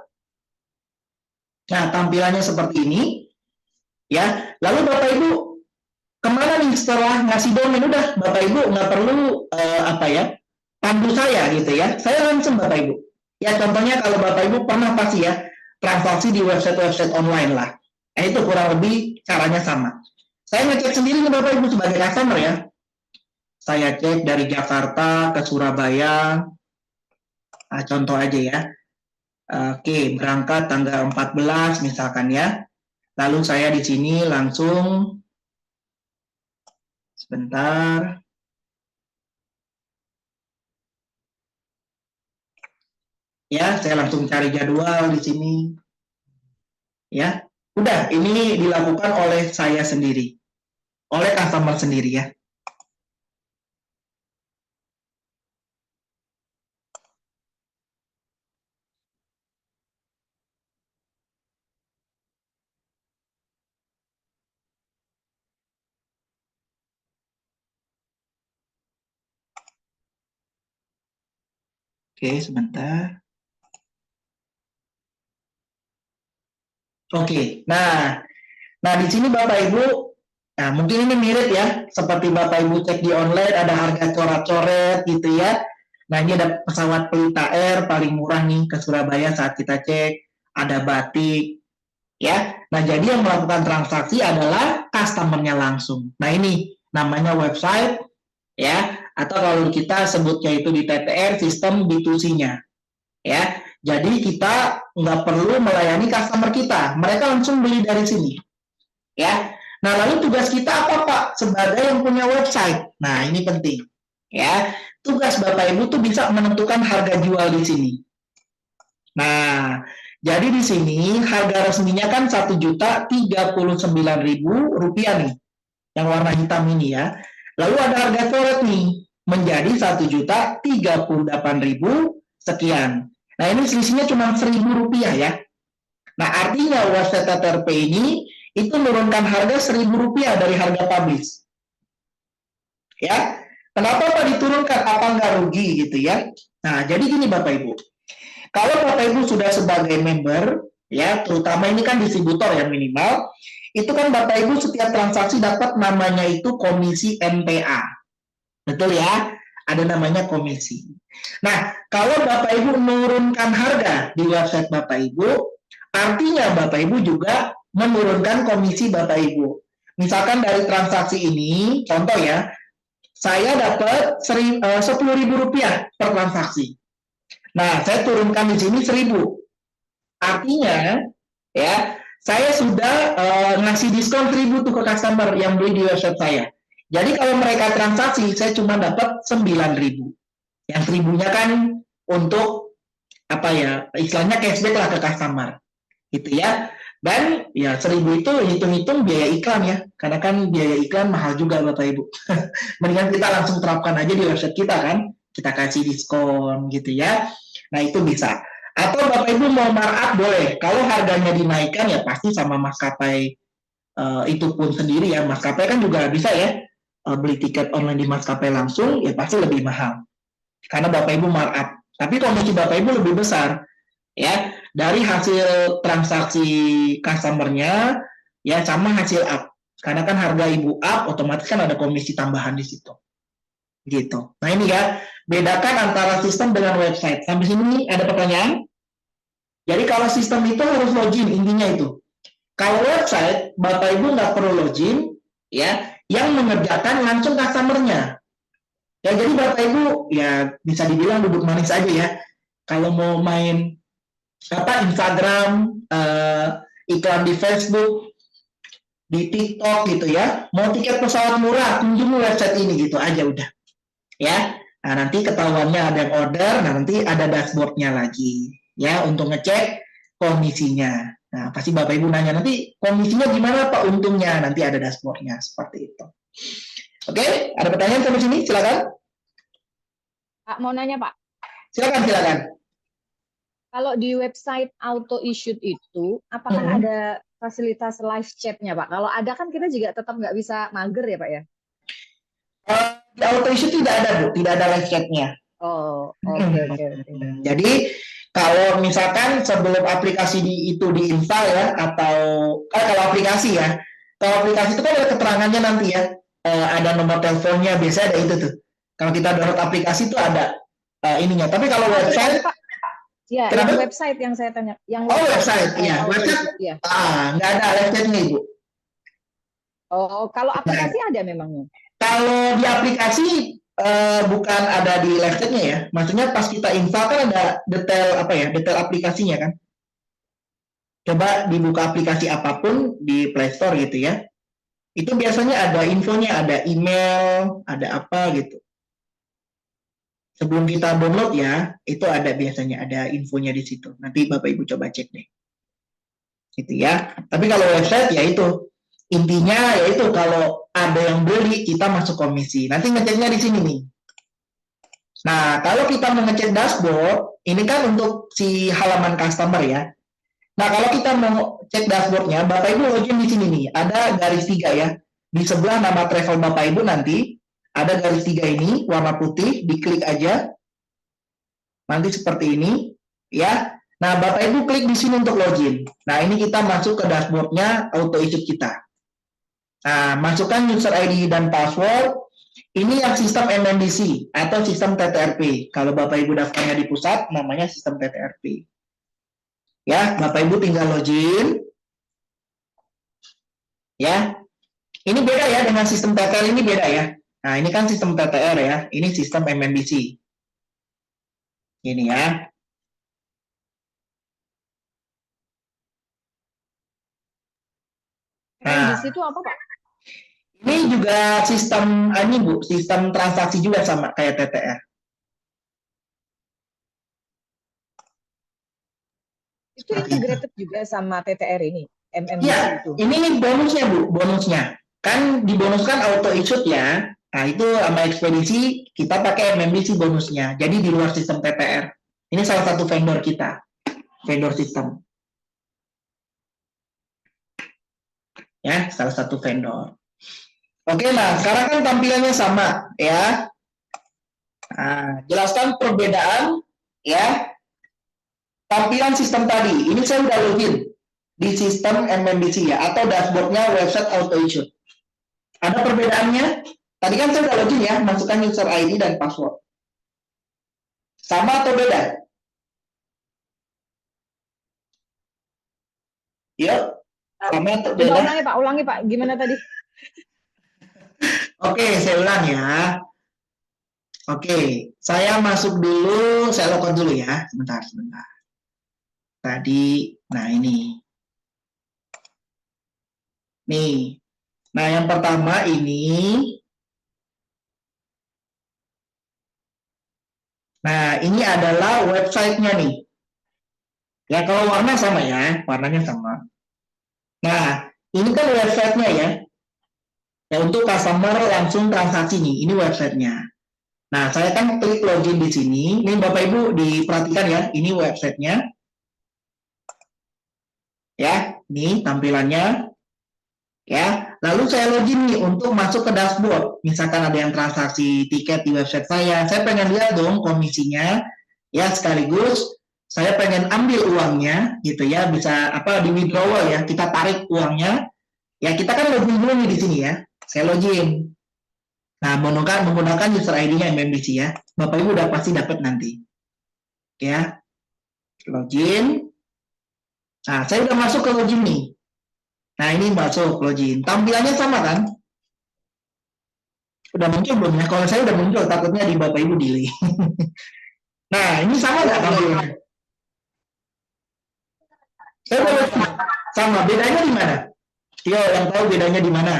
Nah, tampilannya seperti ini. Ya, lalu Bapak Ibu kemana nih setelah ngasih domain? Udah, Bapak Ibu nggak perlu pandu saya gitu ya. Saya langsung Bapak Ibu. Ya, contohnya kalau Bapak Ibu pernah pasti ya transaksi di website online lah. Nah, itu kurang lebih caranya sama. Saya ngecek sendiri nih Bapak Ibu sebagai customer ya. Saya cek dari Jakarta ke Surabaya. Nah, contoh aja ya. Oke, berangkat tanggal 14 misalkan ya. Lalu saya di sini langsung sebentar. Ya, saya langsung cari jadwal di sini. Ya, udah ini dilakukan oleh saya sendiri. Oleh customer sendiri ya. Oke, sebentar. Oke, nah di sini Bapak Ibu, nah mungkin ini mirip ya, seperti Bapak Ibu cek di online ada harga coret-coret gitu ya. Nah ini ada pesawat Pelita Air paling murah nih ke Surabaya saat kita cek, ada batik, ya. Nah jadi yang melakukan transaksi adalah customernya langsung. Nah ini namanya website, ya, atau kalau kita sebutnya itu di TTR sistem B2C-nya, ya. Jadi kita nggak perlu melayani customer kita, mereka langsung beli dari sini, ya. Nah lalu tugas kita apa Pak sebagai yang punya website? Nah ini penting, ya. Tugas Bapak Ibu tuh bisa menentukan harga jual di sini. Nah jadi di sini harga resminya kan Rp1.039.000 nih, yang warna hitam ini ya. Lalu ada harga coret nih menjadi Rp1.038.000 sekian. Nah ini selisihnya cuma Rp1.000 ya. Nah artinya website TTRP ini itu menurunkan harga Rp1.000 dari harga publish. Ya, kenapa Pak diturunkan? Apa nggak rugi gitu ya? Nah jadi gini Bapak Ibu, kalau Bapak Ibu sudah sebagai member, ya terutama ini kan distributor yang minimal, itu kan Bapak Ibu setiap transaksi dapat namanya itu komisi MTA. Betul ya? Ada namanya komisi. Nah, kalau Bapak Ibu menurunkan harga di website Bapak Ibu, artinya Bapak Ibu juga menurunkan komisi Bapak Ibu. Misalkan dari transaksi ini, contoh ya, saya dapat Rp10.000 per transaksi. Nah, saya turunkan di sini 1.000. Artinya, ya, saya sudah ngasih diskon 1.000 tuh ke customer yang beli di website saya. Jadi kalau mereka transaksi, saya cuma dapat 9.000. Yang 1.000-nya kan untuk apa ya? Istilahnya cashback lah ke customer, gitu ya. Dan ya 1.000 itu hitung-hitung biaya iklan ya, karena kan biaya iklan mahal juga Bapak Ibu. Mendingan kita langsung terapkan aja di website kita kan, kita kasih diskon gitu ya. Nah itu bisa. Atau Bapak Ibu mau markup boleh. Kalau harganya dinaikkan ya pasti sama maskapai itu pun sendiri ya. Maskapai kan juga bisa ya. Beli tiket online di maskapai langsung ya pasti lebih mahal. Karena Bapak Ibu markup. Tapi komisi Bapak Ibu lebih besar ya dari hasil transaksi customer-nya ya sama hasil up. Karena kan harga Ibu up otomatis kan ada komisi tambahan di situ. Gitu. Nah ini ya, bedakan antara sistem dengan website. Sampai sini ada pertanyaan? Jadi kalau sistem itu harus login, intinya itu. Kalau website, Bapak Ibu nggak perlu login, ya, yang mengerjakan langsung customer-nya. Ya, jadi Bapak Ibu ya bisa dibilang duduk manis aja ya. Kalau mau main Instagram, iklan di Facebook, di TikTok gitu ya, mau tiket pesawat murah, kunjungi website ini gitu aja udah. Ya, nah nanti ketahuannya ada yang order, nah nanti ada dashboardnya lagi ya untuk ngecek komisinya. Nah pasti Bapak Ibu nanya nanti komisinya gimana Pak, untungnya nanti ada dashboardnya seperti itu. Oke, ada pertanyaan sampai sini? Silakan. Pak, mau nanya Pak, Silakan. kalau di website auto issued itu, apakah ada fasilitas live chat-nya Pak? Kalau ada kan kita juga tetap nggak bisa mager ya Pak ya? Di auto issue tidak ada Bu, tidak ada live chat-nya. Oh, oke. Jadi kalau misalkan sebelum aplikasi itu diinstal ya, atau kalau aplikasi ya, kalau aplikasi itu kan ada keterangannya nanti ya, ada nomor teleponnya, biasanya ada itu tuh. Kalau kita download aplikasi itu ada ininya. Tapi kalau website, ya, yang website yang saya tanya, yang website, ya, website, ya. Nggak ada live chat-nya Ibu. Oh, kalau aplikasi ada memangnya? Kalau di aplikasi bukan ada di live chat-nya ya. Maksudnya pas kita install kan ada detail detail aplikasinya kan. Coba dibuka aplikasi apapun di Play Store gitu ya. Itu biasanya ada infonya, ada email, ada apa gitu. Sebelum kita download ya, itu ada biasanya ada infonya di situ. Nanti Bapak Ibu coba cek deh. Gitu ya. Tapi kalau website ya itu intinya yaitu kalau ada yang beli kita masuk komisi. Nanti ngeceknya di sini nih. Nah, kalau kita mau ngecek dashboard, ini kan untuk si halaman customer ya. Nah, kalau kita mau cek dashboardnya, Bapak Ibu login di sini nih. Ada garis 3 ya. Di sebelah nama travel Bapak Ibu nanti ada garis 3 ini warna putih, diklik aja. Nanti seperti ini ya. Nah, Bapak Ibu klik di sini untuk login. Nah, ini kita masuk ke dashboardnya auto issued kita. Nah, masukkan user ID dan password. Ini yang sistem MMDC atau sistem TTRP. Kalau Bapak Ibu daftarnya di pusat, namanya sistem TTRP. Ya, Bapak Ibu tinggal login. Ya, ini beda ya dengan sistem TTR, ini beda ya. Nah, ini kan sistem TTR ya. Ini sistem MMDC. Ini ya. Nah, di situ apa Pak? Ini juga sistem ini Bu, sistem transaksi juga sama kayak TTR. Itu integrated juga sama TTR ini, MMDC ya, itu. Ini bonusnya Bu, bonusnya. Kan dibonuskan auto issued ya. Nah, itu sama ekspedisi kita pakai MMDC bonusnya. Jadi di luar sistem TTR. Ini salah satu vendor kita. Vendor sistem. Ya, salah satu vendor. Oke, nah sekarang kan tampilannya sama ya. Nah, jelaskan perbedaan ya. Tampilan sistem tadi. Ini saya udah login di sistem MMDC ya atau dashboardnya website auto issued. Ada perbedaannya? Tadi kan saya udah login ya, masukkan user ID dan password. Sama atau beda? Yuk, sama atau beda? Ulangi Pak, gimana tadi? Oke, saya ulang ya. Oke, saya masuk dulu, saya logout dulu ya, sebentar. Tadi, nah ini. Nih, nah yang pertama ini. Nah, ini adalah websitenya nih. Ya, kalau warna sama ya, warnanya sama. Nah, ini kan websitenya ya. Ya, untuk customer langsung transaksi nih, ini websitenya. Nah, saya kan klik login di sini. Ini Bapak Ibu diperhatikan ya, ini websitenya. Ya, ini tampilannya. Ya, lalu saya login nih untuk masuk ke dashboard. Misalkan ada yang transaksi tiket di website saya pengen lihat dong komisinya. Ya, sekaligus saya pengen ambil uangnya gitu ya, bisa di withdrawal ya, kita tarik uangnya. Ya, kita kan login dulu nih di sini ya. Saya login. Nah, menggunakan user ID-nya MMBC ya. Bapak Ibu udah pasti dapat nanti. Ya, login. Nah, saya udah masuk ke login nih. Nah, ini masuk login. Tampilannya sama kan? Udah muncul belum ya? Kalau saya udah muncul, takutnya di Bapak Ibu delay. Nah, ini sama nggak tampilannya? Saya udah sama. Bedanya di mana? Yo, yang tahu bedanya di mana?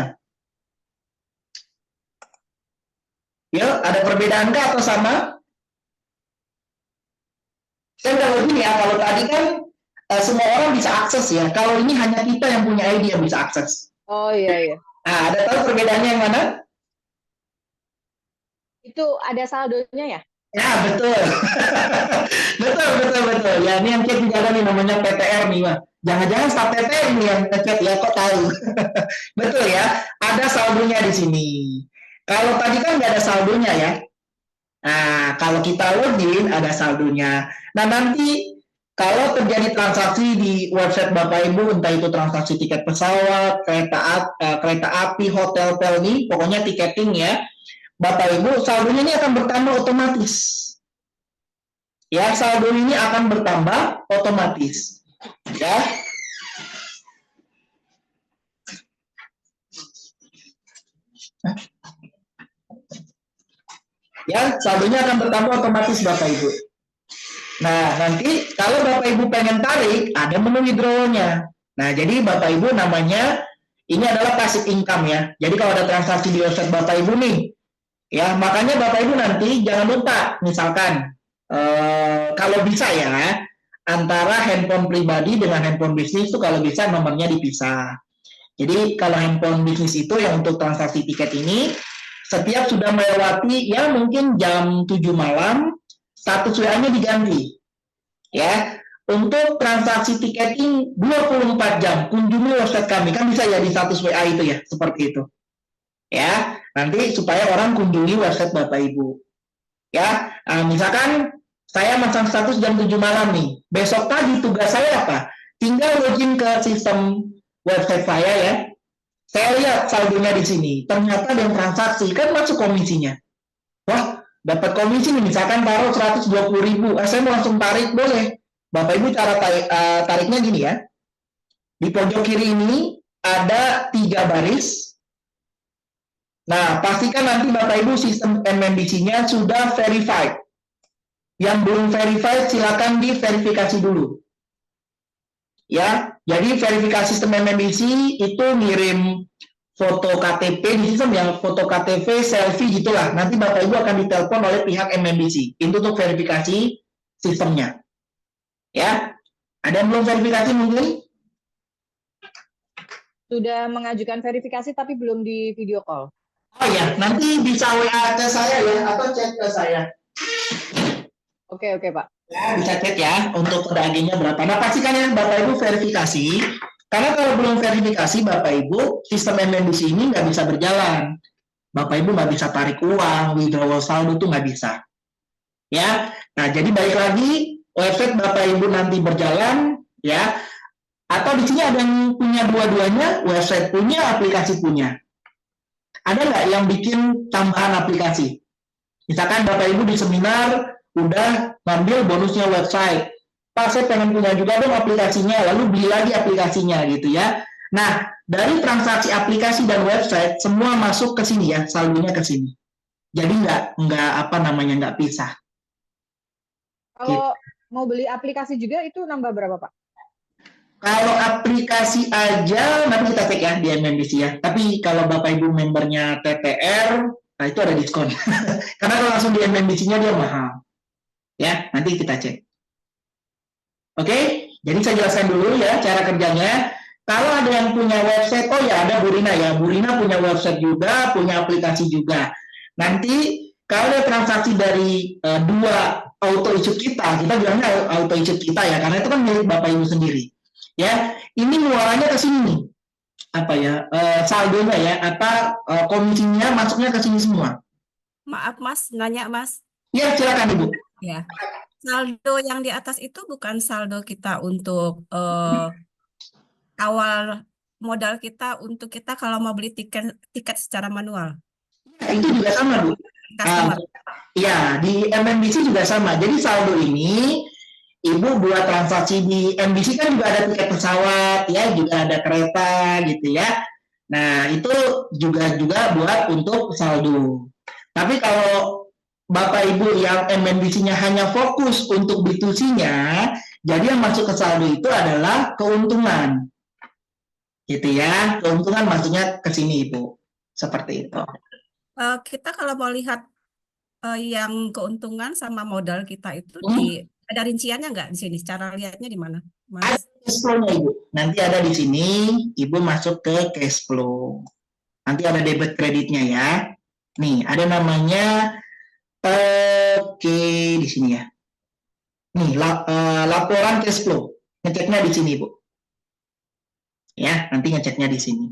Yo, ada perbedaan kah atau sama? Saya udah login ya. Kalau tadi kan semua orang bisa akses ya. Kalau ini hanya kita yang punya ID yang bisa akses. Oh iya. Nah, ada tahu perbedaannya yang mana? Itu ada saldonya ya? Ya, betul. betul. Ya, ini yang chat juga nih namanya PTR nih, Pak. Jangan-jangan staf PTR nih yang chat ya, kok tahu? Betul ya, ada saldonya di sini. Kalau tadi kan nggak ada saldonya ya. Nah, kalau kita login ada saldonya. Nah, nanti kalau terjadi transaksi di website Bapak Ibu, entah itu transaksi tiket pesawat, kereta api, hotel, nih, pokoknya tiketing ya, Bapak Ibu, saldonya ini akan bertambah otomatis. Ya, saldo ini akan bertambah otomatis. Ya. Ya, saldonya akan bertambah otomatis Bapak Ibu. Nah, nanti kalau Bapak Ibu pengen tarik, ada menu withdrawal-nya. Nah, jadi Bapak Ibu namanya, ini adalah passive income ya. Jadi kalau ada transaksi di website Bapak Ibu nih, ya, makanya Bapak Ibu nanti jangan lupa, misalkan kalau bisa ya, antara handphone pribadi dengan handphone bisnis itu kalau bisa nomornya dipisah. Jadi kalau handphone bisnis itu yang untuk transaksi tiket ini, setiap sudah melewati ya mungkin jam 7 malam, status WA-nya diganti. Ya, untuk transaksi tiketing 24 jam, kunjungi website kami. Kan bisa ya di status WA itu ya, seperti itu. Ya, nanti supaya orang kunjungi website Bapak Ibu. Ya, misalkan saya masang status jam 7 malam nih. Besok pagi tugas saya apa? Tinggal login ke sistem website saya ya. Saya lihat saldonya di sini. Ternyata ada yang transaksi, kan masuk komisinya. Wah, dapat komisi nih, misalkan taruh 120.000. Saya mau langsung tarik, boleh. Bapak Ibu cara tariknya gini ya. Di pojok kiri ini ada 3 baris. Nah, pastikan nanti Bapak Ibu sistem MMBC-nya sudah verified. Yang belum verified silakan diverifikasi dulu. Ya, jadi verifikasi sistem MMBC itu ngirim foto KTP di sistem yang foto KTP, selfie gitulah. Nanti Bapak Ibu akan ditelepon oleh pihak MMBC. Itu untuk verifikasi sistemnya. Ya, ada yang belum verifikasi mungkin? Sudah mengajukan verifikasi tapi belum di video call. Oh ya, nanti bisa WA ke saya ya, atau chat ke saya. Oke, Pak. Ya, bisa cek ya untuk kode AG-nya berapa. Nah, pastikan ya Bapak Ibu verifikasi. Karena kalau belum verifikasi Bapak Ibu, sistem MMBC ini nggak bisa berjalan. Bapak Ibu nggak bisa tarik uang, withdrawal saldo itu nggak bisa. Ya, nah jadi balik lagi, website Bapak Ibu nanti berjalan, ya. Atau di sini ada yang punya dua-duanya, website punya, aplikasi punya. Ada nggak yang bikin tambahan aplikasi? Misalkan Bapak Ibu di seminar, udah ngambil bonusnya website. Pak, saya pengen punya juga dong aplikasinya, lalu beli lagi aplikasinya gitu ya. Nah, dari transaksi aplikasi dan website semua masuk ke sini ya, saldonya ke sini. Jadi nggak pisah. Kalau mau beli aplikasi juga itu nambah berapa, Pak? Kalau aplikasi aja nanti kita cek ya di MMBC ya. Tapi kalau Bapak Ibu membernya TTR, nah itu ada diskon. Karena kalau langsung di MMBC-nya dia mahal. Ya, nanti kita cek. Oke, jadi saya jelaskan dulu ya cara kerjanya. Kalau ada yang punya website, oh ya ada Burina ya. Burina punya website juga, punya aplikasi juga. Nanti kalau ada transaksi dari dua auto issue kita bilangnya auto issue kita ya, karena itu kan milik Bapak Ibu sendiri. Ya, ini muaranya ke sini nih. Apa ya? Saldonya ya, komisinya masuknya ke sini semua. Maaf Mas, nanya Mas. Ya, silakan Ibu. Ya, saldo yang di atas itu bukan saldo kita untuk awal modal kita untuk kita kalau mau beli tiket secara manual. Itu juga sama, Bu. customer. Ya, di MNBC juga sama. Jadi saldo ini Ibu buat transaksi di MBC kan juga ada tiket pesawat, ya, juga ada kereta, gitu ya. Nah, itu juga buat untuk saldo. Tapi kalau Bapak Ibu yang MNBC-nya hanya fokus untuk B2C-nya, jadi yang masuk ke saldo itu adalah keuntungan, gitu ya. Keuntungan maksudnya ke sini, Ibu. Seperti itu. Kita kalau mau lihat yang keuntungan sama modal kita itu ada rinciannya nggak di sini? Cara lihatnya di mana, Ada Mas? cash flow-nya, Ibu. Nanti ada di sini, Ibu masuk ke cash flow. Nanti ada debit kreditnya ya. Nih, ada namanya, oke, di sini ya. Nih, laporan cash flow. Ngeceknya di sini, Bu. Ya, nanti ngeceknya di sini.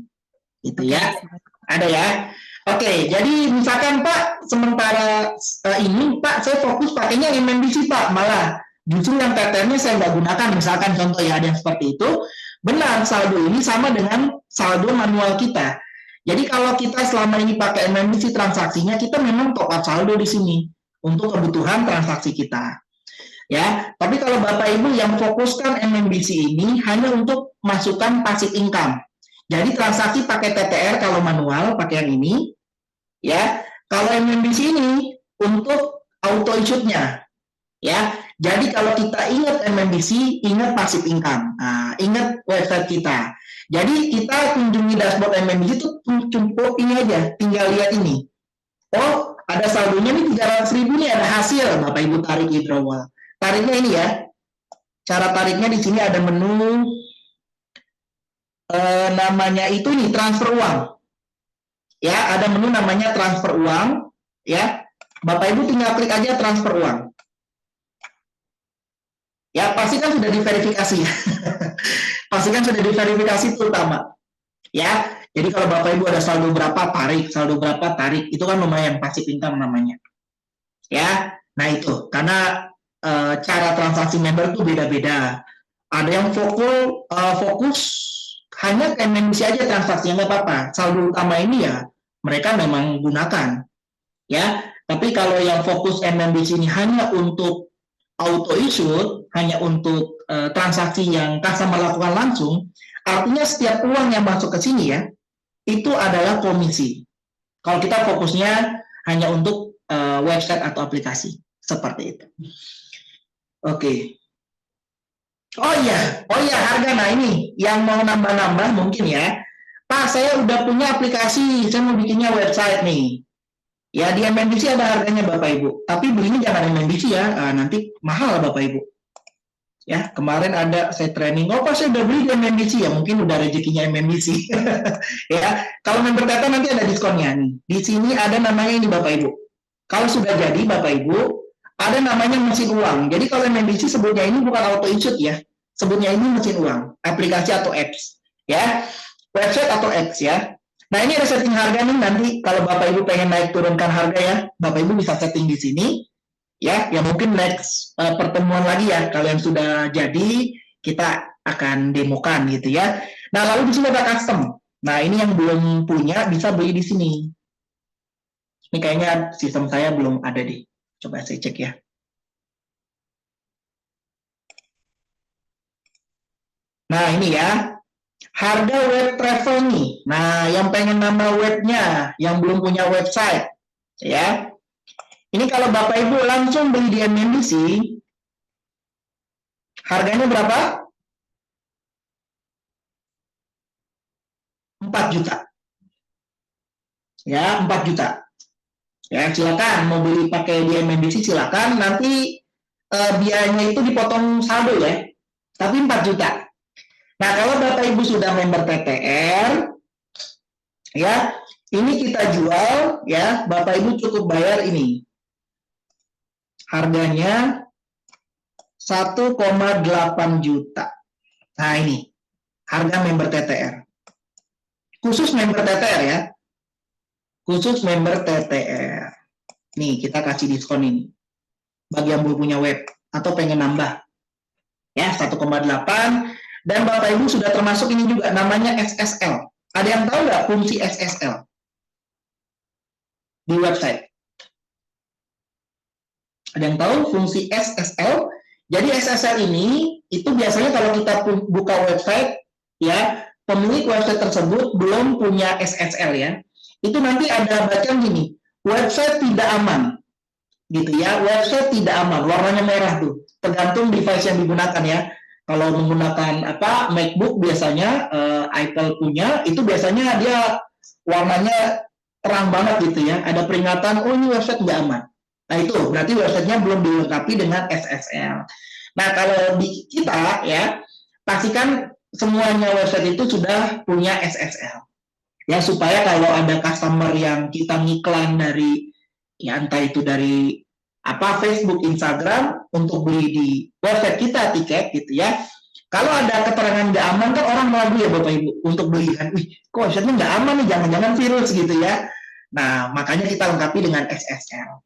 Itu Oke, ya. Ada ya. Oke, jadi misalkan Pak, sementara ini Pak, saya fokus pakainya MNBC Pak, malah justru yang TTR-nya saya nggak gunakan, misalkan contoh ya, ada yang seperti itu. Benar, saldo ini sama dengan saldo manual kita. Jadi kalau kita selama ini pakai MNBC transaksinya, kita memang top up saldo di sini untuk kebutuhan transaksi kita. Ya, tapi kalau Bapak Ibu yang fokuskan MNBC ini hanya untuk masukkan passive income. Jadi transaksi pakai TTR kalau manual pakai yang ini, ya. Kalau MNBC ini untuk auto issue-nya, ya. Jadi kalau kita ingat MNBC, ingat passive income. Nah, ingat website kita. Jadi kita kunjungi dashboard MNBC itu cukup ini aja, tinggal lihat ini. Oh, ada saldonya nih 300.000 nih, ada hasil, Bapak Ibu tarik withdrawal. Tariknya ini ya. Cara tariknya di sini ada menu namanya itu nih transfer uang. Ya, ada menu namanya transfer uang, ya. Bapak Ibu tinggal klik aja transfer uang. Ya, pasti kan sudah diverifikasi. Pasti kan sudah diverifikasi terutama. Ya, jadi kalau Bapak Ibu ada saldo berapa tarik, itu kan lumayan passive income namanya. Ya, nah itu karena cara transaksi member itu beda-beda. Ada yang fokus hanya ke MNBC aja transaksinya, nggak apa-apa. Saldo utama ini ya mereka memang gunakan, ya. Tapi kalau yang fokus MNBC ini hanya untuk auto issue, hanya untuk transaksi yang customer lakukan langsung, artinya setiap uang yang masuk ke sini ya, itu adalah komisi. Kalau kita fokusnya hanya untuk website atau aplikasi, seperti itu. Oke. Oh iya, harga. Nah ini yang mau nambah-nambah mungkin ya. Pak, saya udah punya aplikasi, saya mau bikinnya website nih. Ya di MNBC ada harganya Bapak Ibu. Tapi belinya jangan MNBC ya, nanti mahal Bapak Ibu. Ya kemarin ada saya training. Oh Pak, saya udah beli di MNBC ya, mungkin udah rezekinya MNBC. Ya kalau member data nanti ada diskonnya nih. Di sini ada namanya ini Bapak Ibu. Kalau sudah jadi Bapak Ibu, ada namanya mesin uang. Jadi kalau MNBC sebutnya ini bukan auto issue ya, sebutnya ini mesin uang, aplikasi atau apps, ya, website atau apps ya. Nah ini ada setting harga nih, nanti kalau Bapak Ibu pengen naik turunkan harga ya, Bapak Ibu bisa setting di sini, ya. Ya mungkin next pertemuan lagi ya, kalau yang sudah jadi kita akan demokan gitu ya. Nah lalu di sini ada custom. Nah ini yang belum punya bisa beli di sini. Ini kayaknya sistem saya belum ada deh. Coba saya cek ya. Nah ini ya, harga web travel nih. Nah yang pengen nama webnya, yang belum punya website, ya. Ini kalau Bapak Ibu langsung beli di MNBC, harganya berapa? 4 juta. Ya, 4 juta. Ya, silakan mau beli pakai di MNBC silakan, nanti biayanya itu dipotong saldo ya. Tapi 4 juta. Nah, kalau Bapak Ibu sudah member TTR ya, ini kita jual ya, Bapak Ibu cukup bayar ini. Harganya 1,8 juta. Nah, ini harga member TTR. Khusus member TTR ya. Khusus member TTR. Nih, kita kasih diskon ini. Bagi yang belum punya web atau pengen nambah. Ya, 1,8. Dan Bapak Ibu sudah termasuk ini juga, namanya SSL. Ada yang tahu nggak fungsi SSL? di website. Ada yang tahu fungsi SSL? Jadi SSL ini itu biasanya kalau kita buka website, ya pemilik website tersebut belum punya SSL ya, itu nanti ada bacaan gini, website tidak aman, gitu ya, website tidak aman, warnanya merah tuh, tergantung device yang digunakan ya. Kalau menggunakan MacBook biasanya, Apple punya, itu biasanya dia warnanya terang banget gitu ya, ada peringatan, oh ini website nggak aman. Nah itu berarti websitenya belum dilengkapi dengan SSL. Nah kalau di kita ya, pastikan semuanya website itu sudah punya SSL. Ya supaya kalau ada customer yang kita ngiklan dari, ya entah itu dari Facebook, Instagram, untuk beli di website kita tiket gitu ya. Kalau ada keterangan nggak aman kan orang ragu ya Bapak Ibu untuk beli kan. Wih, kok website-nya nggak aman nih, jangan-jangan virus gitu ya. Nah, makanya kita lengkapi dengan SSL.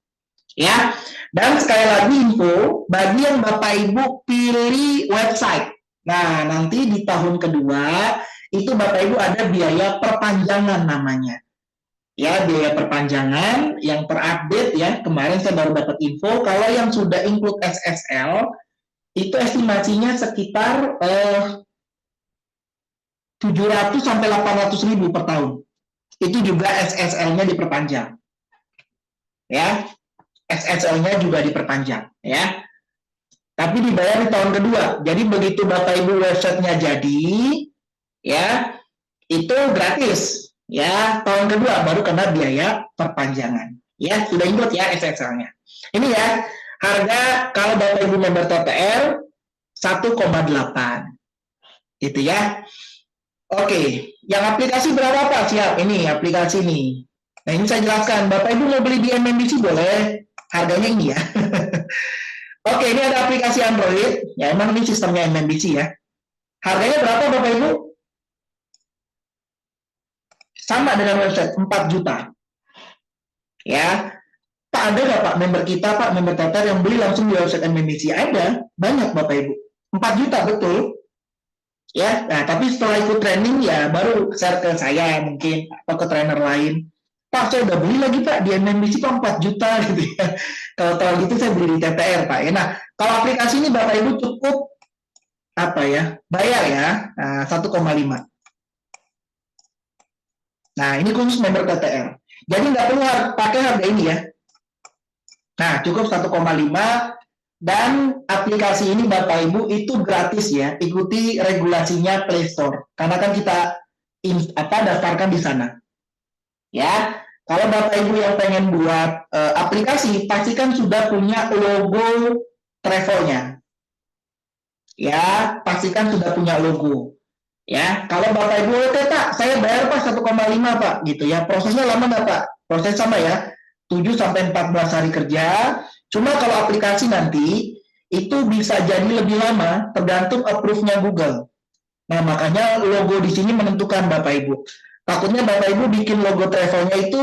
Ya, dan sekali lagi info bagi yang Bapak Ibu pilih website. Nah, nanti di tahun kedua itu Bapak Ibu ada biaya perpanjangan namanya. Ya, biaya perpanjangan yang terupdate ya. Kemarin saya baru dapat info kalau yang sudah include SSL itu estimasinya sekitar 700 sampai 800 ribu per tahun. Itu juga SSL-nya diperpanjang. Ya. SSL-nya juga diperpanjang ya. Tapi dibayar di tahun kedua. Jadi begitu Bapak Ibu website-nya jadi ya, itu gratis ya. Tahun kedua baru kena biaya perpanjangan. Ya, sudah include ya SSL-nya. Ini ya, harga kalau Bapak Ibu member TTR 1,8. Gitu ya. Oke, yang aplikasi berapa Pak? Siap, ini aplikasi nih. Nah, ini saya jelaskan. Bapak Ibu mau beli di MMBC boleh. Harganya ini ya. Oke, ini ada aplikasi Android. Ya, emang ini sistemnya MMBC ya. Harganya berapa Bapak Ibu? Sama dengan website, 4 juta. Ya. Pak, ada nggak Pak member kita, Pak, member Tatar yang beli langsung di website MMBC? Ada. Banyak Bapak Ibu. 4 juta, betul. Ya, nah tapi setelah ikut training ya baru share ke saya mungkin atau ke trainer lain. Pak, saya udah beli lagi Pak di MMBC Pak 4 juta gitu ya. Kalau gitu saya beli di TTR Pak ya. Nah, kalau aplikasi ini Bapak Ibu cukup bayar ya 1,5. Nah, ini khusus member TTR. Jadi nggak perlu pakai harga ini ya. Nah, cukup 1,5 dan aplikasi ini Bapak Ibu itu gratis ya. Ikuti regulasinya Play Store. Karena kan kita daftarkan di sana. Ya, kalau Bapak Ibu yang pengen buat aplikasi, pastikan sudah punya logo travelnya. Ya, pastikan sudah punya logo. Ya, kalau Bapak Ibu, oke Pak, saya bayar Pak 1,5 Pak, gitu ya. Prosesnya lama nggak Pak? Proses sama ya, 7 sampai 14 hari kerja. Cuma kalau aplikasi nanti itu bisa jadi lebih lama, tergantung approve-nya Google. Nah, makanya logo di sini menentukan Bapak Ibu. Takutnya Bapak Ibu bikin logo travelnya itu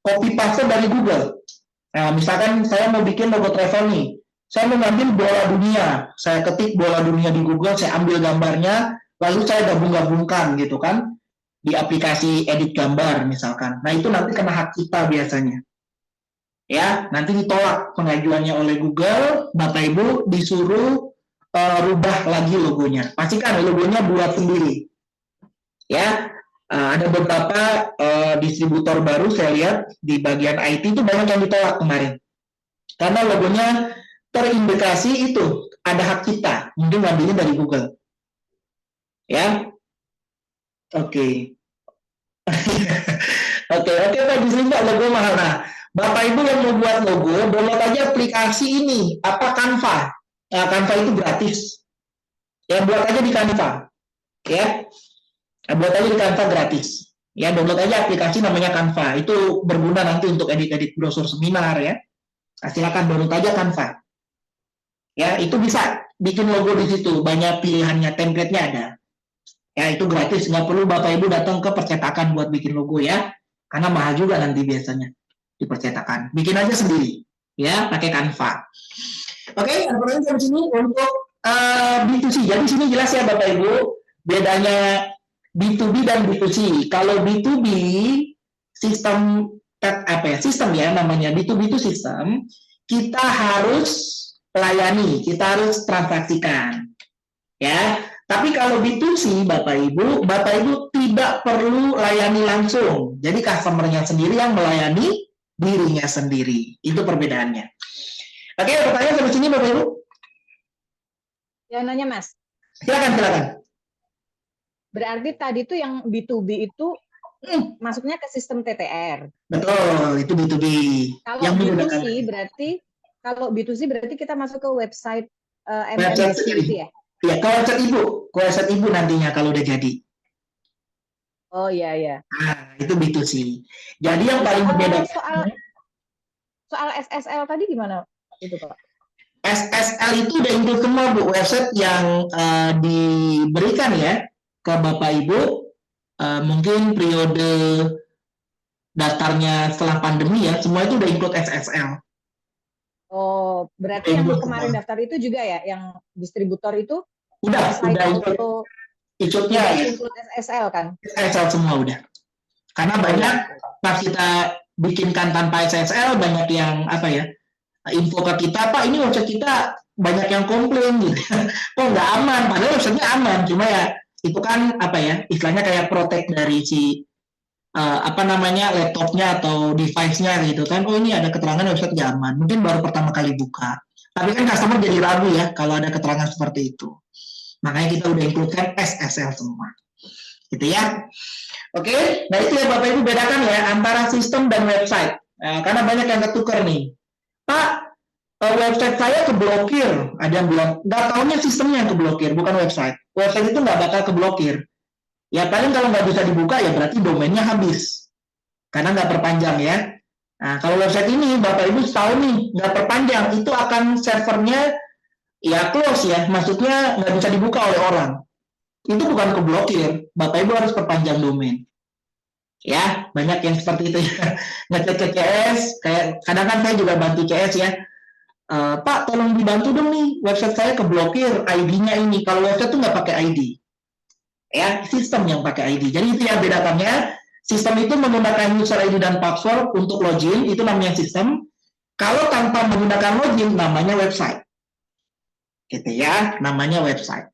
copy paste dari Google. Nah, misalkan saya mau bikin logo travel nih. Saya mau ngambil bola dunia. Saya ketik bola dunia di Google, saya ambil gambarnya, lalu saya gabung-gabungkan gitu kan. Di aplikasi edit gambar misalkan. Nah, itu nanti kena hak kita biasanya. Ya, nanti ditolak pengajuannya oleh Google, Bapak Ibu disuruh rubah lagi logonya. Pastikan logonya buat sendiri. Ya. Ada beberapa distributor baru saya lihat di bagian IT itu banyak yang ditolak kemarin karena logonya terindikasi itu ada hak kita, mungkin ngambilnya dari Google ya. Oke Pak, di sini Pak logo mahal. Nah, Bapak Ibu yang mau buat logo, download aja aplikasi ini Canva. Nah, Canva itu gratis ya, buat aja di Canva ya. Buat aja di Canva gratis. Ya, download aja aplikasi namanya Canva. Itu berguna nanti untuk edit-edit brosur seminar ya. Nah, silakan download aja Canva. Ya, itu bisa bikin logo di situ. Banyak pilihannya, template-nya ada. Ya, itu gratis. Nggak perlu Bapak Ibu datang ke percetakan buat bikin logo ya. Karena mahal juga nanti biasanya di percetakan. Bikin aja sendiri. Ya, pakai Canva. Oke, ada di sini untuk B2C. Jadi sini jelas ya Bapak Ibu, bedanya B2B dan B2C. Kalau B2B, sistem sistem ya, namanya B2B itu sistem, kita harus layani, kita harus transaksikan. Ya, tapi kalau B2C Bapak Ibu tidak perlu layani langsung. Jadi customer-nya sendiri yang melayani dirinya sendiri. Itu perbedaannya. Oke, pertanyaan sampai sini Bapak Ibu? Ya, nanya Mas. Silakan. Berarti tadi tuh yang B2B itu masuknya ke sistem TTR. Betul, itu B2B. Kalau B2C berarti kita masuk ke website MMBC itu ya? Ya, ke website ibu nantinya kalau udah jadi. Oh iya. Nah, itu B2C. Jadi yang paling berbeda soal SSL tadi gimana itu Pak? SSL itu udah include semua Bu, website yang diberikan ya ke Bapak Ibu, mungkin periode daftarnya setelah pandemi ya, semua itu udah include SSL. Oh, berarti yang kemarin daftar itu juga ya, yang distributor itu udah include-nya ya. Include SSL kan? SSL semua udah. Karena banyak pas kita bikinkan tanpa SSL, banyak yang info ke kita, Pak ini website kita banyak yang komplain gitu. Kok nggak aman, padahal websitenya aman, cuma ya itu kan istilahnya kayak protect dari si laptopnya atau device-nya gitu kan. Oh ini ada keterangan website nggak aman, mungkin baru pertama kali buka. Tapi kan customer jadi ragu ya kalau ada keterangan seperti itu. Makanya kita udah include-kan SSL semua. Gitu ya. Oke, nah itu ya Bapak Ibu bedakan ya antara sistem dan website. Karena banyak yang ketukar nih. Pak, website saya keblokir. Ada yang bilang, nggak taunya sistemnya yang keblokir, bukan website. Website itu nggak bakal keblokir. Ya paling kalau nggak bisa dibuka ya berarti domainnya habis. Karena nggak perpanjang ya. Nah, kalau website ini Bapak Ibu tahu nih, nggak perpanjang, itu akan servernya ya close ya. Maksudnya nggak bisa dibuka oleh orang. Itu bukan keblokir. Bapak Ibu harus perpanjang domain. Ya, banyak yang seperti itu ya. Ngecek ke CS, kayak kadang kan saya juga bantu CS ya. Pak, tolong dibantu dong nih, website saya keblokir, ID-nya ini. Kalau website tuh nggak pakai ID. Ya, sistem yang pakai ID. Jadi itu ya bedakannya. Sistem itu menggunakan user ID dan password untuk login, itu namanya sistem. Kalau tanpa menggunakan login, namanya website. Gitu ya, namanya website.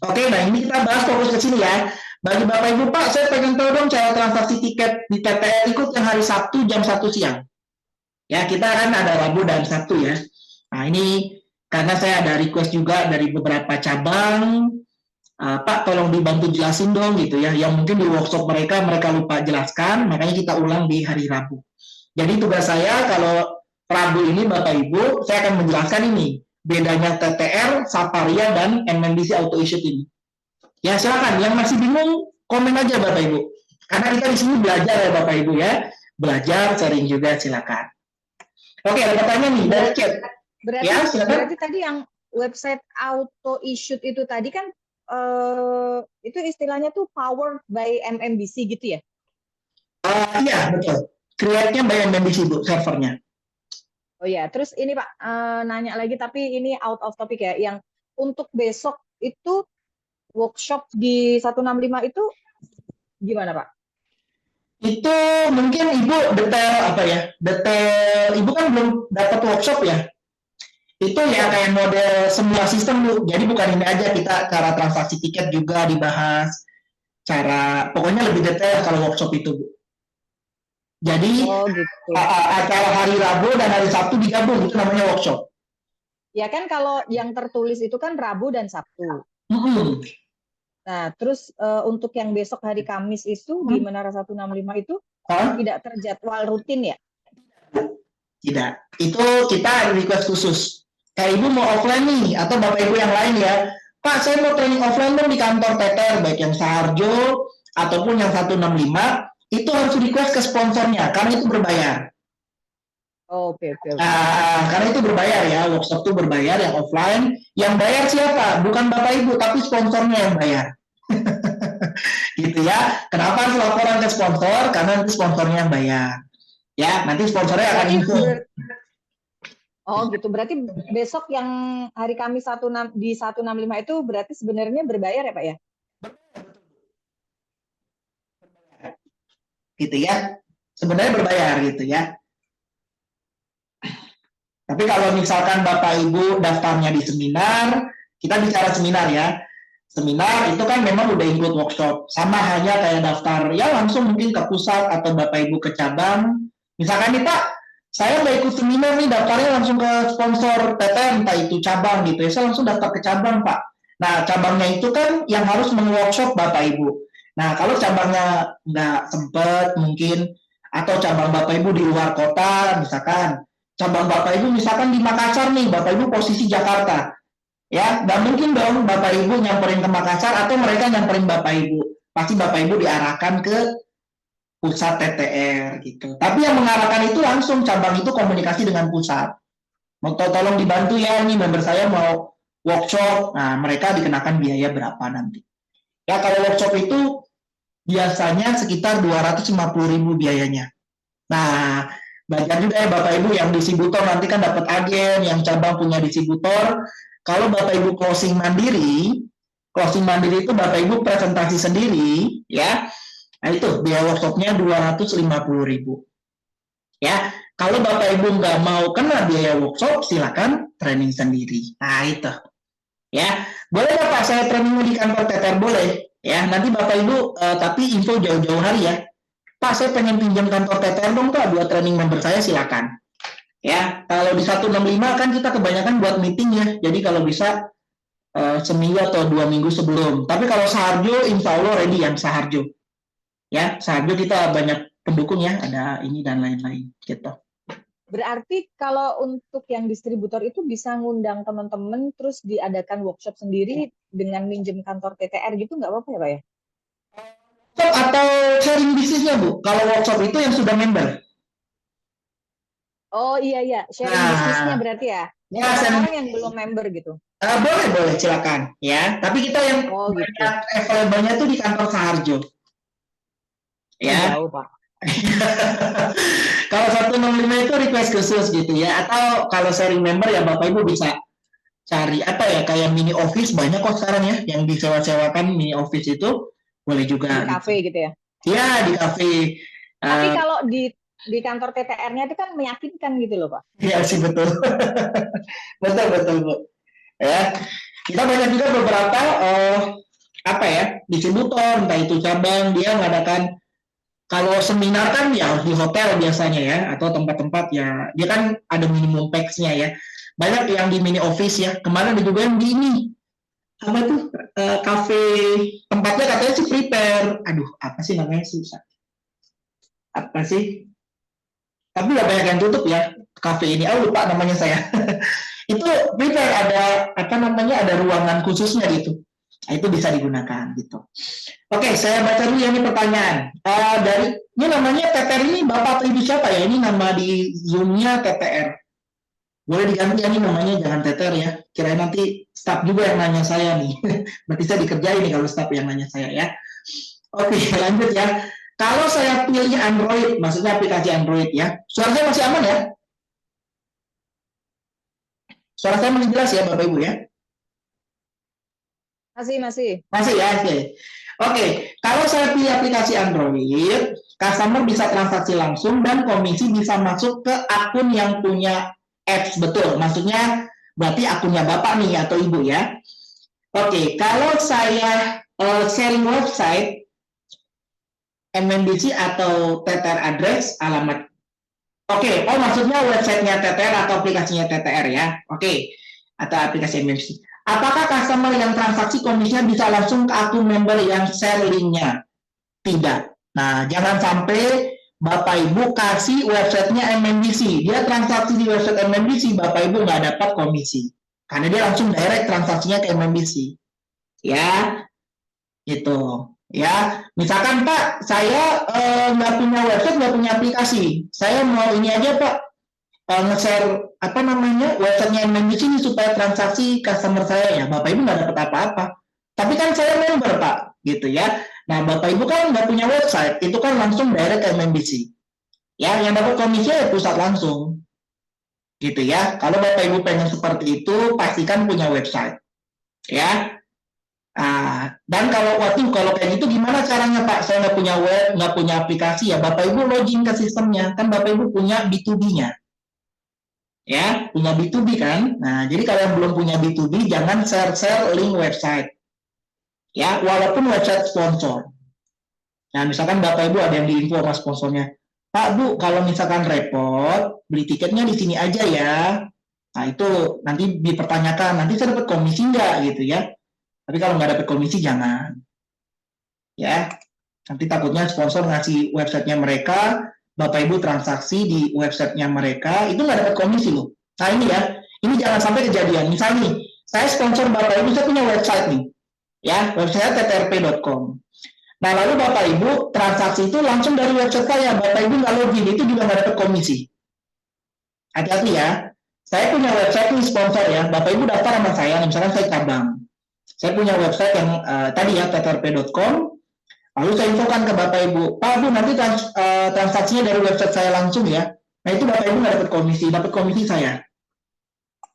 Oke, nah ini kita bahas fokus ke sini ya. Bagi Bapak Ibu, Pak, saya pengen tahu dong cara transaksi tiket di TTR ikut yang hari Sabtu jam 1 siang. Ya, kita kan ada Rabu dan Sabtu ya. Nah, ini karena saya ada request juga dari beberapa cabang, Pak, tolong dibantu jelasin dong gitu ya. Yang mungkin di workshop mereka lupa jelaskan, makanya kita ulang di hari Rabu. Jadi tugas saya kalau Rabu ini Bapak Ibu, saya akan menjelaskan ini bedanya TTR, Saparia, dan MMBC Auto Issued ini. Ya silakan, yang masih bingung komen aja Bapak Ibu. Karena kita di sini belajar ya Bapak Ibu ya, belajar, sharing juga silakan. Oke, ada pertanyaan nih dari chat. Berarti tadi yang website auto issued itu tadi kan itu istilahnya tuh powered by MMBC gitu ya? Iya betul. Create-nya by MMBC Bu, servernya. Oh ya, terus ini Pak nanya lagi tapi ini out of topic ya. Yang untuk besok itu workshop di 165 itu gimana Pak? Itu mungkin Ibu detail Ibu kan belum dapat workshop ya. Itu ya kayak model semua sistem Bu. Jadi bukan ini aja, kita cara transaksi tiket juga dibahas. Pokoknya lebih detail kalau workshop itu Bu. Jadi gitu. Acara hari Rabu dan hari Sabtu digabung, itu namanya workshop. Ya kan kalau yang tertulis itu kan Rabu dan Sabtu. Nah, terus untuk yang besok hari Kamis itu di Menara 165 itu tidak terjadwal rutin ya? Tidak. Itu kita request khusus. Kayak Ibu mau offline nih, atau Bapak Ibu yang lain ya, Pak saya mau training offline dong di kantor TTR, baik yang Saharjo ataupun yang 165, itu harus request ke sponsornya, karena itu berbayar. Oke. Karena itu berbayar ya, workshop itu berbayar, yang offline. Yang bayar siapa? Bukan Bapak Ibu, tapi sponsornya yang bayar. Gitu ya. Kenapa harus laporan ke sponsor? Karena nanti sponsornya yang bayar. Ya, nanti sponsornya akan info. Oh gitu, berarti besok yang hari Kamis di 165 itu berarti sebenarnya berbayar ya Pak ya? Gitu ya. sebenarnya berbayar gitu ya. Tapi kalau misalkan Bapak Ibu daftarnya di seminar, kita bicara seminar ya. Seminar itu kan memang udah include workshop. Sama hanya kayak daftar ya langsung mungkin ke pusat atau Bapak Ibu ke cabang. Misalkan nih Pak, saya nggak ikut seminar nih, daftarnya langsung ke sponsor TTR, entah itu cabang gitu ya. Saya langsung daftar ke cabang Pak. Nah, cabangnya itu kan yang harus meng-workshop Bapak Ibu. Nah, kalau cabangnya nggak sempet mungkin, atau cabang Bapak Ibu di luar kota, misalkan. Cabang Bapak Ibu misalkan di Makassar nih, Bapak Ibu posisi Jakarta. Ya, nggak mungkin dong Bapak Ibu nyamperin ke Makassar atau mereka nyamperin Bapak Ibu. Pasti Bapak Ibu diarahkan ke pusat TTR gitu. Tapi yang mengarahkan itu langsung cabang itu komunikasi dengan pusat. Mau tolong dibantu ya, ini member saya mau workshop. Nah, mereka dikenakan biaya berapa nanti. Ya, kalau workshop itu biasanya sekitar 250.000 biayanya. Nah, belajar juga ya Bapak Ibu yang distributor nanti kan dapat agen, yang cabang punya distributor. Kalau Bapak Ibu closing mandiri itu Bapak Ibu presentasi sendiri, ya. Nah itu biaya workshopnya 250.000. Ya, kalau Bapak Ibu nggak mau kena biaya workshop, silakan training sendiri. Nah itu, ya. Boleh Bapak saya training di kantor TTR boleh, ya. Nanti Bapak Ibu tapi info jauh-jauh hari ya. Pak, saya pengen pinjam kantor TTR dong Pak buat training member saya, silakan. Ya, kalau di 165 kan kita kebanyakan buat meeting ya. Jadi kalau bisa seminggu atau 2 minggu sebelum. Tapi kalau Saharjo, insya Allah ready yang Saharjo. Ya, Saharjo kita banyak pendukung ya, ada ini dan lain-lain gitu. Berarti kalau untuk yang distributor itu bisa ngundang teman-teman terus diadakan workshop sendiri dengan minjem kantor TTR gitu nggak apa-apa ya Pak ya? Atau sharing bisnisnya Bu, kalau workshop itu yang sudah member. Oh iya, sharing bisnisnya berarti ya? Ya, orang yang belum member gitu. Boleh silakan ya. Tapi kita yang gitu. available-nya tuh di kantor Saharjo. Ya. Jauh Pak. Kalau 165 itu request khusus gitu ya. Atau kalau sharing member ya Bapak Ibu bisa cari apa ya kayak mini office banyak kok sekarang ya yang disewa-sewakan mini office itu boleh juga. Di kafe gitu ya? Iya di kafe. Tapi kalau di kantor TTR-nya itu kan meyakinkan gitu loh Pak. Iya sih betul. betul Bu. Ya kita banyak juga beberapa apa ya distributor entah itu cabang dia mengadakan kalau seminar kan ya di hotel biasanya ya atau tempat-tempat ya dia kan ada minimum pax-nya ya banyak yang di mini office ya kemarin ada juga yang di ini apa tuh kafe tempatnya katanya sih prepare aduh apa sih namanya susah apa sih tapi ya banyak yang tutup ya kafe ini lupa namanya saya itu prepare ada apa namanya ada ruangan khususnya gitu nah, itu bisa digunakan gitu. Oke saya baca dulu ya ini pertanyaan dari ini namanya TTR ini Bapak atau Ibu siapa ya ini nama di Zoom-nya TTR boleh diganti ya ini namanya jangan TTR ya kirain nanti staff juga yang nanya saya nih berarti saya dikerjain nih kalau staff yang nanya saya ya. Oke lanjut ya kalau saya pilih Android maksudnya aplikasi Android ya suara saya masih aman ya suara saya masih jelas ya Bapak Ibu ya masih ya oke kalau saya pilih aplikasi Android customer bisa transaksi langsung dan komisi bisa masuk ke akun yang punya apps betul, maksudnya berarti akunnya Bapak nih atau Ibu ya. Oke, kalau saya sharing website MMBC atau TTR address alamat. Oke, maksudnya websitenya TTR atau aplikasinya TTR ya. Oke, atau aplikasi MMBC. Apakah customer yang transaksi komisinya bisa langsung ke akun member yang share linknya? Tidak. Nah, jangan sampai Bapak Ibu kasih websitenya MMBC, dia transaksi di website MMBC, Bapak Ibu nggak dapat komisi, karena dia langsung direct transaksinya ke MMBC, ya, gitu, ya. Misalkan Pak, saya nggak punya website, nggak punya aplikasi, saya mau ini aja Pak, nge-share apa namanya websitenya MMBC ini supaya transaksi customer saya ya, Bapak Ibu nggak dapat apa-apa, tapi kan saya member Pak, gitu ya. Nah, Bapak Ibu kan nggak punya website, itu kan langsung direct ke MMBC. Ya, yang dapat komisi ya pusat langsung. Gitu ya. Kalau Bapak Ibu pengen seperti itu, pastikan punya website. Ya. Dan kalau kayak gitu gimana caranya Pak? Saya nggak punya web, nggak punya aplikasi ya. Bapak Ibu login ke sistemnya, kan Bapak Ibu punya B2B-nya, ya punya B2B kan. Nah jadi kalau yang belum punya B2B jangan share link website, ya walaupun website sponsor. Nah misalkan Bapak Ibu ada yang diinfo sama sponsornya, Pak Bu kalau misalkan repot beli tiketnya di sini aja ya. Nah itu nanti dipertanyakan, nanti saya dapat komisi nggak gitu ya. Tapi kalau nggak dapat komisi jangan, ya. Nanti takutnya sponsor ngasih websitenya mereka, Bapak Ibu transaksi di websitenya mereka, itu nggak dapat komisi loh. Nah ini ya, ini jangan sampai kejadian. Misalnya nih, saya sponsor Bapak Ibu, saya punya website nih, ya, website ttrp.com. Nah lalu Bapak Ibu transaksi itu langsung dari website saya, Bapak Ibu nggak login, itu juga nggak dapat komisi. Hati-hati ya, saya punya website nih sponsor ya, Bapak Ibu daftar sama saya, misalkan saya cabang. Saya punya website yang tadi ya, ttrp.com, lalu saya infokan ke Bapak Ibu, Pak Bu nanti transaksinya dari website saya langsung ya. Nah itu Bapak Ibu nggak dapat komisi saya.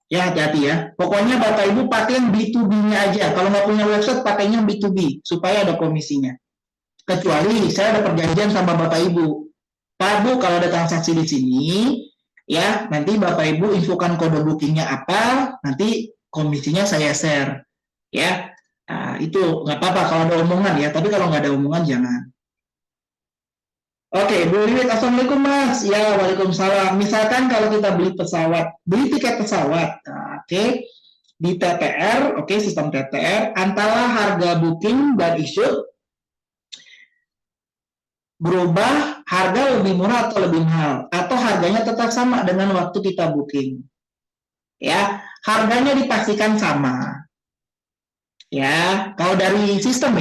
Ya hati-hati ya. Pokoknya Bapak Ibu pakai yang B2B-nya aja. Kalau nggak punya website pakainya B2B supaya ada komisinya. Kecuali saya ada perjanjian sama Bapak Ibu, Pak Bu kalau ada transaksi di sini, ya nanti Bapak Ibu infokan kode bookingnya apa, nanti komisinya saya share. Ya, itu nggak apa-apa kalau ada omongan ya, tapi kalau nggak ada omongan jangan. Oke, Bu Wiwit, Assalamualaikum Mas. Ya, Waalaikumsalam. Misalkan kalau kita beli tiket pesawat, oke, di TTR, oke, sistem TTR, antara harga booking dan issue berubah, harga lebih murah atau lebih mahal, atau harganya tetap sama dengan waktu kita booking. Ya, harganya dipastikan sama. Ya, kalau dari sistem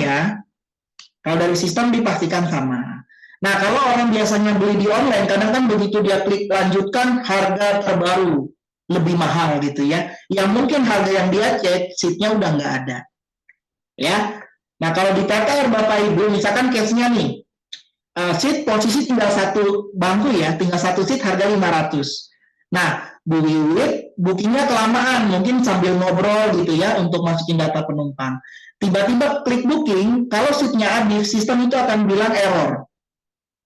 dipastikan sama. Nah, kalau orang biasanya beli di online, kadang kan begitu dia klik lanjutkan, harga terbaru lebih mahal gitu ya. Yang mungkin harga yang dia cek, seatnya udah nggak ada. Ya, nah kalau di TTR Bapak Ibu, misalkan case-nya nih, seat posisi tinggal satu bangku ya, tinggal satu seat harga 500. Nah, Bu Wiwit bookingnya kelamaan, mungkin sambil ngobrol gitu ya untuk masukin data penumpang. Tiba-tiba klik booking, kalau seatnya habis, sistem itu akan bilang error.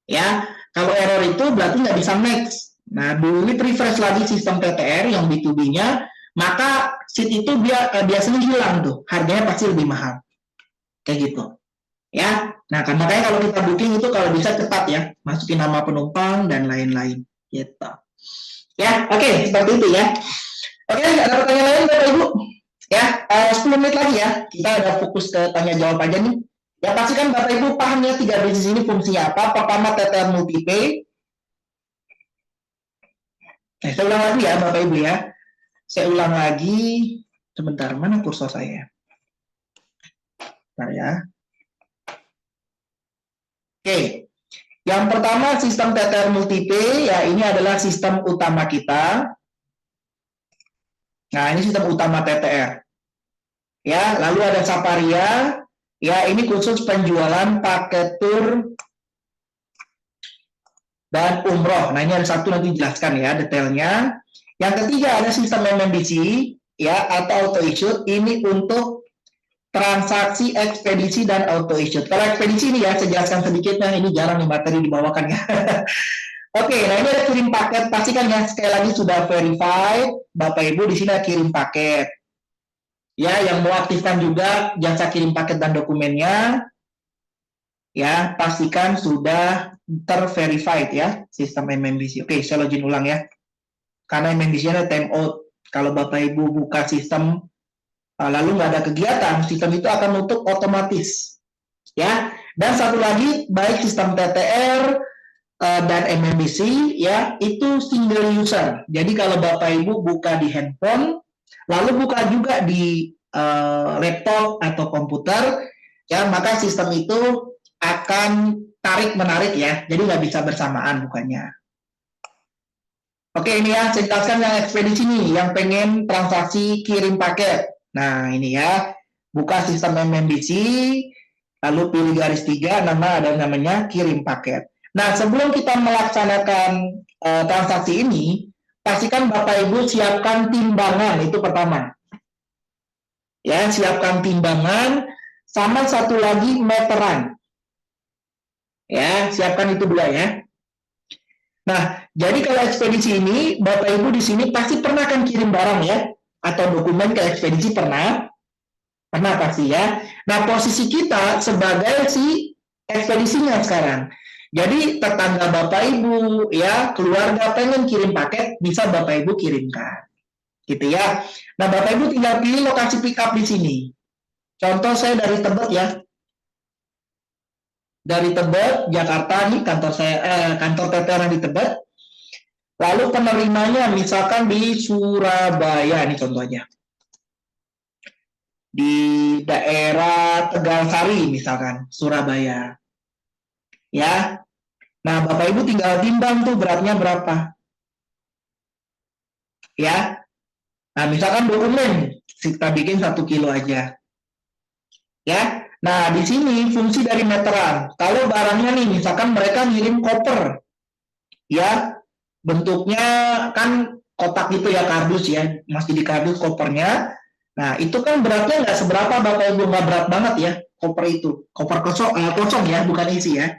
Ya, kalau error itu berarti nggak bisa next. Nah, Bu Wiwit refresh lagi sistem TTR yang B2B-nya, maka seat itu biasanya hilang tuh, harganya pasti lebih mahal. Kayak gitu. Ya, nah makanya kalau kita booking itu kalau bisa cepat ya, masukin nama penumpang dan lain-lain. Gitu. Ya, oke, seperti itu ya. Oke, ada pertanyaan lain Bapak Ibu? Ya, 10 menit lagi ya, kita ada fokus ke tanya jawab aja nih. Ya pastikan Bapak Ibu pahamnya 3 bisnis ini fungsinya apa. Pertama TTR Multipay. Saya ulang lagi ya Bapak Ibu ya. Saya ulang lagi. Sebentar, mana kursor saya? Bentar ya. Oke. Yang pertama sistem TTR Multipay, ya ini adalah sistem utama kita. Nah, ini sistem utama TTR. Ya, lalu ada Saparia. Ya, ini khusus penjualan paket tur dan umroh. Nah, ini ada satu nanti jelaskan ya detailnya. Yang ketiga ada sistem MMBC ya atau auto issue. Ini untuk transaksi ekspedisi dan auto issue. Kalau ekspedisi ini ya saya jelaskan sedikitnya, ini jarang nih materi dibawakan ya. Oke, nah ini ada kirim paket. Pastikan ya sekali lagi sudah verified. Bapak Ibu di sini ada kirim paket. Ya, yang mau aktifkan juga jasa kirim paket dan dokumennya. Ya, pastikan sudah terverified ya sistem MMBC. Oke, saya login ulang ya. Karena MMBC ada time out. Kalau Bapak Ibu buka sistem lalu nggak ada kegiatan, sistem itu akan nutup otomatis. Ya, dan satu lagi baik sistem TTR dan MMBC ya itu single user. Jadi kalau Bapak Ibu buka di handphone, lalu buka juga di laptop atau komputer, ya maka sistem itu akan tarik menarik ya. Jadi nggak bisa bersamaan bukannya. Oke ini ya saya jelaskan yang ekspedisi nih, yang pengen transaksi kirim paket. Nah ini ya, buka sistem MMBC, lalu pilih garis 3, ada namanya kirim paket. Nah sebelum kita melaksanakan transaksi ini, pastikan Bapak Ibu siapkan timbangan, itu pertama. Ya, siapkan timbangan, sama satu lagi meteran. Ya, siapkan itu 2 ya. Nah, jadi kalau ekspedisi ini, Bapak Ibu di sini pasti pernah kan kirim barang ya, atau dokumen ke ekspedisi pernah pasti ya. Nah, posisi kita sebagai si ekspedisinya sekarang. Jadi tetangga Bapak Ibu ya, keluarga pengen kirim paket, bisa Bapak Ibu kirimkan. Gitu ya. Nah, Bapak Ibu tinggal pilih lokasi pick up di sini. Contoh saya dari Tebet ya. Dari Tebet, Jakarta nih kantor saya, kantor TPR di Tebet. Lalu penerimanya misalkan di Surabaya nih contohnya. Di daerah Tegalsari misalkan, Surabaya. Ya. Nah, Bapak Ibu tinggal timbang tuh beratnya berapa. Ya. Nah, misalkan dokumen kita bikin 1 kilo aja. Ya. Nah, di sini fungsi dari meteran. Kalau barangnya nih, misalkan mereka ngirim koper, ya, bentuknya kan kotak gitu ya, kardus ya, masih di kardus kopernya. Nah, itu kan beratnya nggak seberapa, Bapak Ibu, nggak berat banget ya, koper itu. Koper kosong ya, bukan isi ya.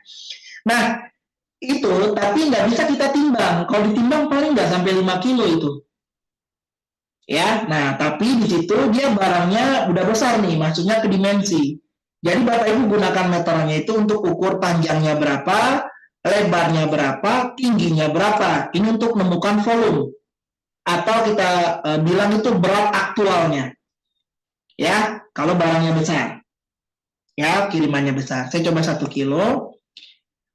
Nah, itu, tapi nggak bisa kita timbang. Kalau ditimbang paling nggak sampai 5 kilo itu. Ya, nah, tapi di situ dia barangnya udah besar nih, maksudnya ke dimensi. Jadi Bapak Ibu gunakan meterannya itu untuk ukur panjangnya berapa, lebarnya berapa, tingginya berapa. Ini untuk menemukan volume. Atau kita bilang itu berat aktualnya. Ya, kalau barangnya besar. Ya, kirimannya besar. Saya coba 1 kilo.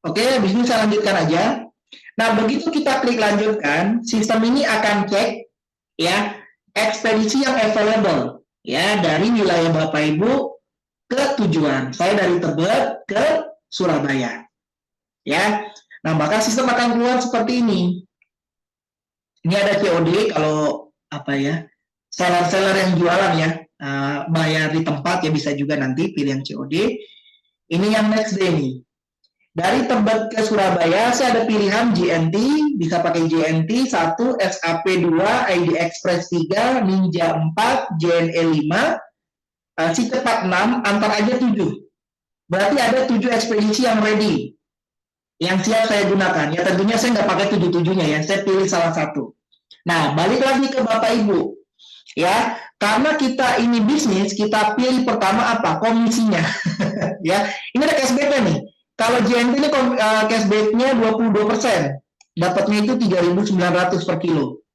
Oke, habis ini saya lanjutkan aja. Nah, begitu kita klik lanjutkan, sistem ini akan cek ya ekspedisi yang available ya dari wilayah Bapak Ibu ke tujuan. Saya dari Tebet ke Surabaya. Ya. Nah, maka sistem akan keluar seperti ini. Ini ada COD kalau apa ya? Seller-seller yang jualan ya, bayar di tempat ya, bisa juga nanti pilih yang COD. Ini yang next day nih. Dari Tebet ke Surabaya saya ada pilihan JNT, bisa pakai JNT 1, SAP 2, ID Express 3, Ninja 4, JNE 5, si cepat 6, antar aja 7. Berarti ada 7 ekspedisi yang ready, yang siap saya gunakan. Ya tentunya saya nggak pakai 7-7-nya ya, saya pilih salah satu. Nah, balik lagi ke Bapak Ibu. Ya, karena kita ini bisnis, kita pilih pertama apa? Komisinya. Ya, ini ada cashback-nya nih. Kalau JNT ini cashback-nya 22%. Dapatnya itu 3.900 per kilo.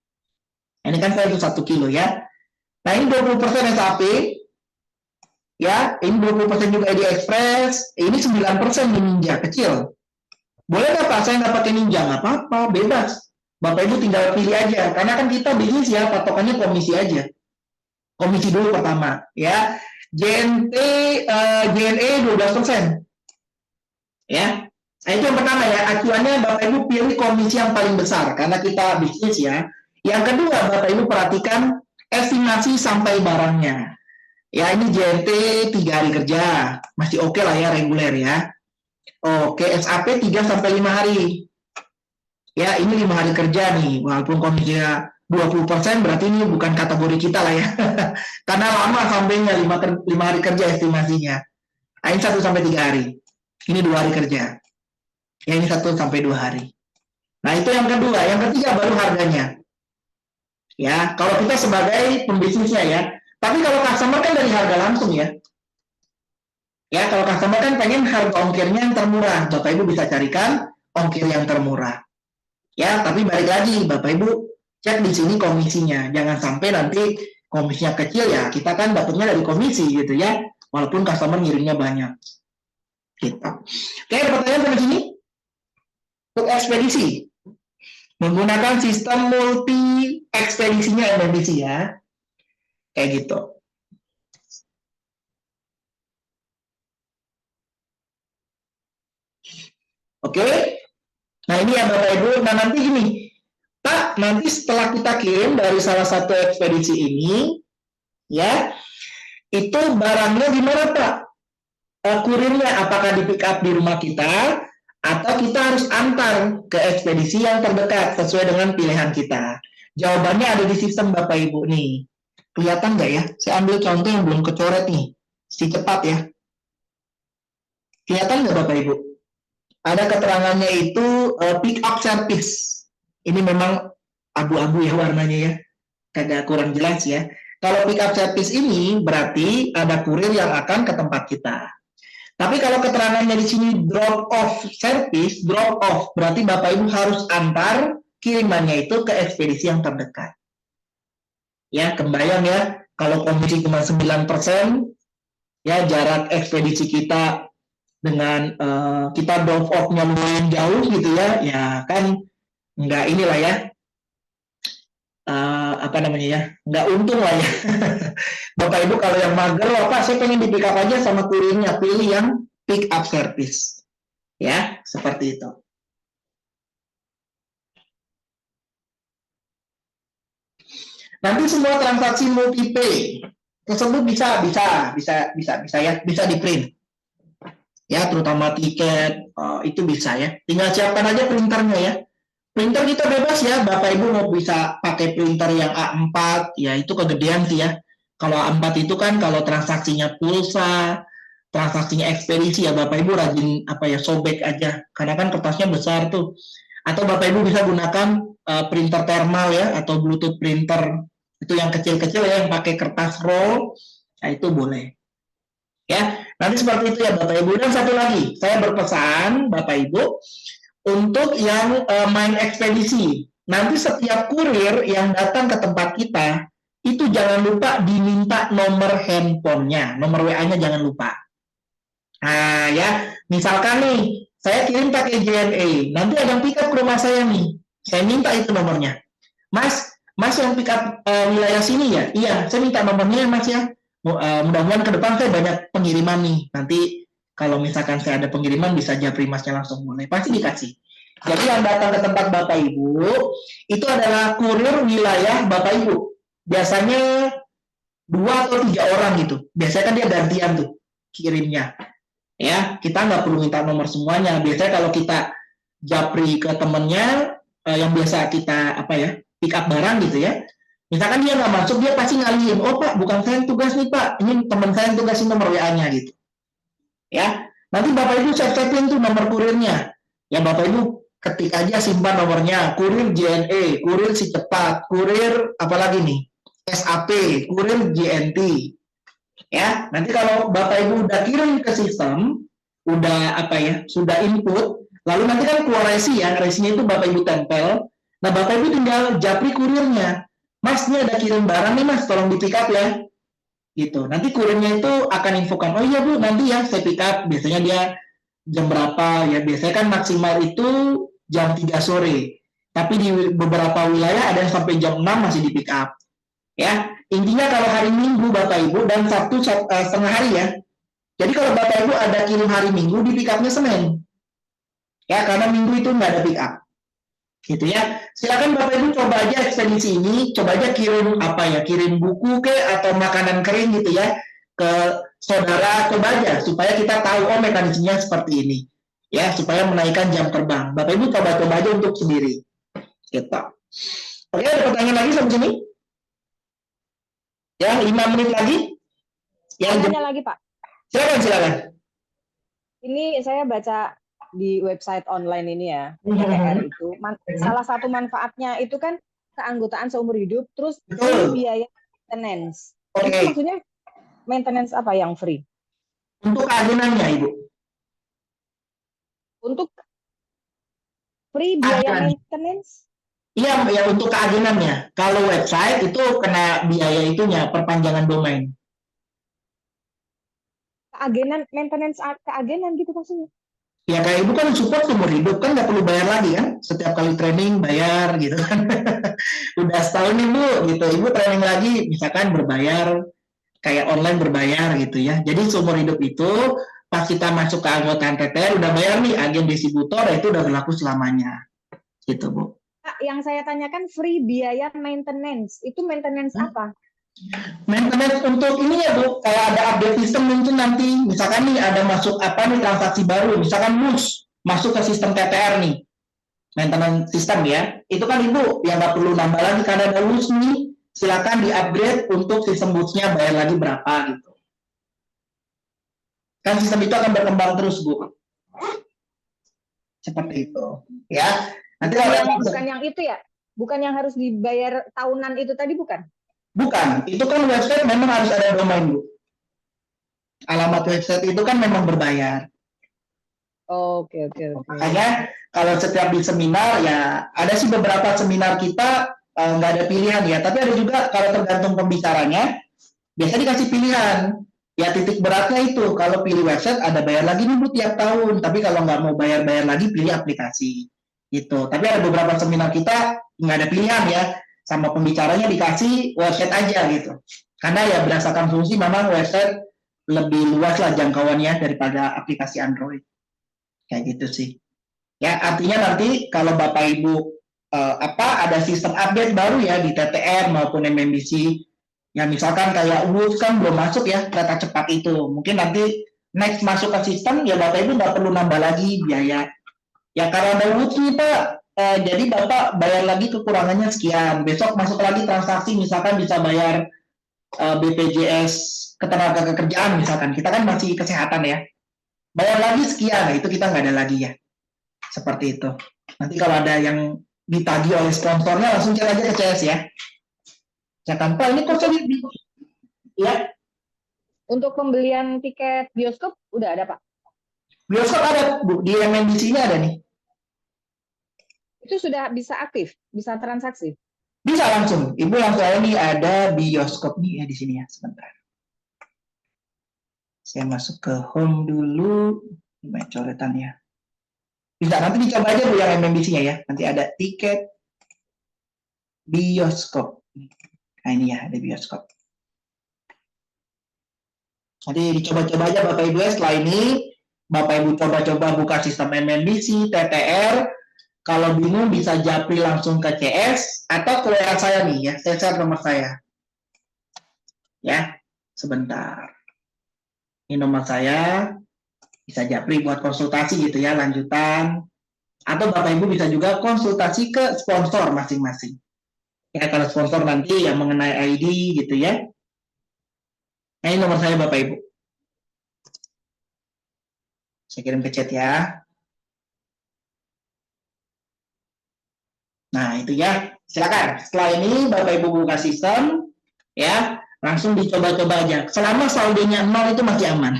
Ini kan saya itu 1 kilo ya. Nah, ini 20% SAP. Ya, ini 20% juga ID Express, ini 9% di Ninja, kecil. Boleh nggak Pak, saya nggak pakai Ninja? Nggak apa-apa, bebas. Bapak Ibu tinggal pilih aja, karena kan kita bisnis ya, patokannya komisi aja. Komisi dulu pertama, ya. JNE 12%. Ya, nah itu yang pertama ya, acuannya Bapak Ibu pilih komisi yang paling besar, karena kita bisnis ya. Yang kedua, Bapak Ibu perhatikan estimasi sampai barangnya. Ya, ini JNT 3 hari kerja, masih oke lah ya, reguler ya. Oke, SAP 3-5 hari. Ya, ini 5 hari kerja nih, walaupun komisinya 20%, berarti ini bukan kategori kita lah ya. Karena lama sampainya 5 hari kerja estimasinya. Nah, ini 1-3 hari. Ini 2 hari kerja. Ya, ini 1-2 hari. Nah, itu yang kedua. Yang ketiga baru harganya. Ya, kalau kita sebagai pembisnisnya ya. Tapi kalau customer kan dari harga langsung ya. Ya, kalau customer kan pengen harga ongkirnya yang termurah. Bapak Ibu bisa carikan ongkir yang termurah. Ya, tapi balik lagi Bapak Ibu cek di sini komisinya. Jangan sampai nanti komisinya kecil ya. Kita kan dapatnya dari komisi gitu ya. Walaupun customer ngirimnya banyak. Gitu. Oke, pertanyaan sampai sini. Untuk ekspedisi. Menggunakan sistem multi ekspedisinya ekspedisi ya. Kayak gitu. Oke. Nah, ini ya Bapak Ibu. Nah, nanti gini. Pak, nanti setelah kita kirim dari salah satu ekspedisi ini, ya, itu barangnya gimana Pak? Kurirnya apakah di pick up di rumah kita, atau kita harus antar ke ekspedisi yang terdekat sesuai dengan pilihan kita? Jawabannya ada di sistem Bapak Ibu nih. Kelihatan nggak ya? Saya ambil contoh yang belum kecoret nih. Si cepat ya. Kelihatan nggak Bapak Ibu? Ada keterangannya itu pick up service. Ini memang abu-abu ya warnanya ya, agak kurang jelas ya. Kalau pick up service ini berarti ada kurir yang akan ke tempat kita. Tapi kalau keterangannya di sini drop off service, drop off berarti Bapak Ibu harus antar kirimannya itu ke ekspedisi yang terdekat. Ya, kebayang ya, kalau komisi cuma 9%, ya jarak ekspedisi kita dengan kita drop off-nya lumayan jauh gitu ya kan nggak inilah ya, apa namanya ya, nggak untung lah ya. Bapak Ibu kalau yang mager, Pak saya pengen di pick up aja sama kurirnya, pilih yang pick up service. Ya, seperti itu. Nanti semua transaksi multi pay tersebut bisa ya, bisa di print. Ya, terutama tiket itu bisa ya. Tinggal siapkan aja printernya ya. Printer kita bebas ya, Bapak Ibu mau bisa pakai printer yang A4, ya itu kegedean sih ya. Kalau A4 itu kan kalau transaksinya pulsa, transaksinya ekspedisi ya Bapak Ibu rajin sobek aja, karena kan kertasnya besar tuh. Atau Bapak Ibu bisa gunakan printer thermal ya, atau Bluetooth printer, itu yang kecil-kecil ya, yang pakai kertas roll, nah itu boleh. Ya, nanti seperti itu ya Bapak Ibu. Dan satu lagi, saya berpesan Bapak Ibu, untuk yang main ekspedisi, nanti setiap kurir yang datang ke tempat kita, itu jangan lupa diminta nomor handphonenya, nomor WA-nya jangan lupa. Nah ya, misalkan nih, saya kirim pakai JNE, nanti ada yang pick up ke rumah saya nih, saya minta itu nomornya. Mas yang pick up wilayah sini ya? Iya, saya minta nomornya Mas ya. Mudah-mudahan ke depan saya banyak pengiriman nih, nanti kalau misalkan saya ada pengiriman bisa japri Masnya langsung, boleh, pasti dikasih. Jadi yang datang ke tempat Bapak Ibu itu adalah kurir wilayah Bapak Ibu. Biasanya 2 atau 3 orang gitu. Biasanya kan dia gantian tuh kirimnya. Ya, kita nggak perlu minta nomor semuanya. Biasanya kalau kita japri ke temennya yang biasa kita pick up barang gitu ya. Misalkan dia nggak masuk, dia pasti ngalihin. Oh Pak, bukan saya yang tugas nih Pak, ini teman saya yang tugasin nomor WA-nya gitu. Ya, nanti Bapak Ibu save-in tuh nomor kurirnya. Ya Bapak Ibu ketik aja, simpan nomornya, kurir JNE, kurir Si Cepat, kurir apalagi nih, SAP, kurir JNT. Ya, nanti kalau Bapak Ibu udah kirim ke sistem, udah sudah input, lalu nanti kan keluar resi ya, resinya itu Bapak Ibu tempel. Nah Bapak Ibu tinggal japri kurirnya. Mas, ini ada kirim barang nih Mas, tolong di pick up ya. Gitu. Nanti kurirnya itu akan infokan, oh iya Bu, nanti ya saya pick up, biasanya dia jam berapa ya, biasanya kan maksimal itu jam 3 sore, tapi di beberapa wilayah ada yang sampai jam 6 masih di pick up ya. Intinya kalau hari Minggu Bapak Ibu dan Sabtu setengah hari ya, jadi kalau Bapak Ibu ada kirim hari Minggu, di pick up-nya Senin ya, karena Minggu itu nggak ada pick up gitu ya. Silakan Bapak Ibu coba aja ekspedisi ini, coba aja kirim kirim buku atau makanan kering gitu ya ke saudara, coba aja supaya kita tahu mekanismenya seperti ini ya, supaya menaikkan jam terbang. Bapak Ibu coba aja untuk sendiri gitu. Oke, ada pertanyaan lagi sampai sini ya? 5 menit lagi yang tanya lagi Pak. Silakan. Ini saya baca di website online ini ya, TTR itu salah satu manfaatnya itu kan keanggotaan seumur hidup, terus biaya maintenance. Itu maksudnya maintenance apa yang free? Untuk keagenannya Ibu. Untuk free biaya maintenance? Iya, ya untuk keagenannya. Kalau website itu kena biaya itunya, perpanjangan domain. Keagenan, maintenance keagenan gitu maksudnya? Ya kayak Ibu kan support seumur hidup, kan nggak perlu bayar lagi kan, setiap kali training bayar gitu kan. Udah setahun nih Bu gitu, Ibu training lagi misalkan berbayar, kayak online berbayar gitu ya. Jadi seumur hidup itu pas kita masuk ke anggotaan TTR udah bayar nih, agen distributor itu udah berlaku selamanya gitu Bu. Yang saya tanyakan free biaya maintenance, itu maintenance apa? Maintenance untuk ini ya Bu, kayak ada update sistem mungkin nanti, misalkan nih ada masuk transaksi baru, misalkan MUS masuk ke sistem TTR nih, maintenance sistem ya, itu kan Ibu yang nggak perlu nambah lagi karena ada MUS nih, silakan di upgrade untuk sistem MUS-nya, bayar lagi berapa gitu. Kan sistem itu akan berkembang terus, Bu. Seperti itu. Ya. Nanti Bukan yang itu ya? Bukan yang harus dibayar tahunan itu tadi, bukan? Bukan. Itu kan website memang harus ada domain, Bu. Alamat website itu kan memang berbayar. Oke. Makanya kalau setiap di seminar ya ada sih beberapa seminar kita nggak ada pilihan ya, tapi ada juga kalau tergantung pembicaranya biasa dikasih pilihan. Ya titik beratnya itu kalau pilih website ada bayar lagi nih Bu tiap tahun, tapi kalau nggak mau bayar lagi pilih aplikasi gitu. Tapi ada beberapa seminar kita nggak ada pilihan ya, sama pembicaranya dikasih website aja gitu. Karena ya berdasarkan fungsi memang website lebih luas lah jangkauannya daripada aplikasi Android. Kayak gitu sih. Ya, artinya nanti kalau Bapak Ibu ada sistem update baru ya di TTR maupun MMBC. Ya misalkan kayak Woods kan belum masuk ya kereta cepat itu. Mungkin nanti next masuk ke sistem ya Bapak Ibu nggak perlu nambah lagi biaya. Ya karena ada Woods nih Pak, jadi Bapak bayar lagi kekurangannya sekian. Besok masuk lagi transaksi misalkan bisa bayar BPJS ketenagakerjaan misalkan. Kita kan masih kesehatan ya. Bayar lagi sekian, nah itu kita nggak ada lagi ya. Seperti itu. Nanti kalau ada yang ditagih oleh sponsornya langsung cek aja ke CS ya. Jangan Pak, ini kok ya. Untuk pembelian tiket bioskop udah ada Pak? Bioskop ada Bu, di MNBC-nya ada nih. Itu sudah bisa aktif, bisa transaksi? Bisa langsung. Ibu langsung aja nih ada bioskop nih ya di sini ya, sebentar. Saya masuk ke home dulu, gimana coretannya. Bisa nanti dicoba aja Bu yang MMBC-nya ya. Nanti ada tiket bioskop. Nah ini ya, ada bioskop. Nanti dicoba-coba aja Bapak Ibu ya. Setelah ini Bapak Ibu coba-coba buka sistem MMBC, TTR. Kalau bingung bisa japri langsung ke CS atau ke WA saya nih ya. Saya share nomor saya. Ya, sebentar. Ini nomor saya, bisa japri buat konsultasi gitu ya, lanjutan. Atau Bapak Ibu bisa juga konsultasi ke sponsor masing-masing. Ya, kalau sponsor nanti yang mengenai ID gitu ya. Nah, ini nomor saya Bapak Ibu. Saya kirim ke chat ya. Nah, itu ya. Silakan. Setelah ini Bapak Ibu buka sistem, ya. Langsung dicoba-coba aja. Selama saldonya 0 itu masih aman.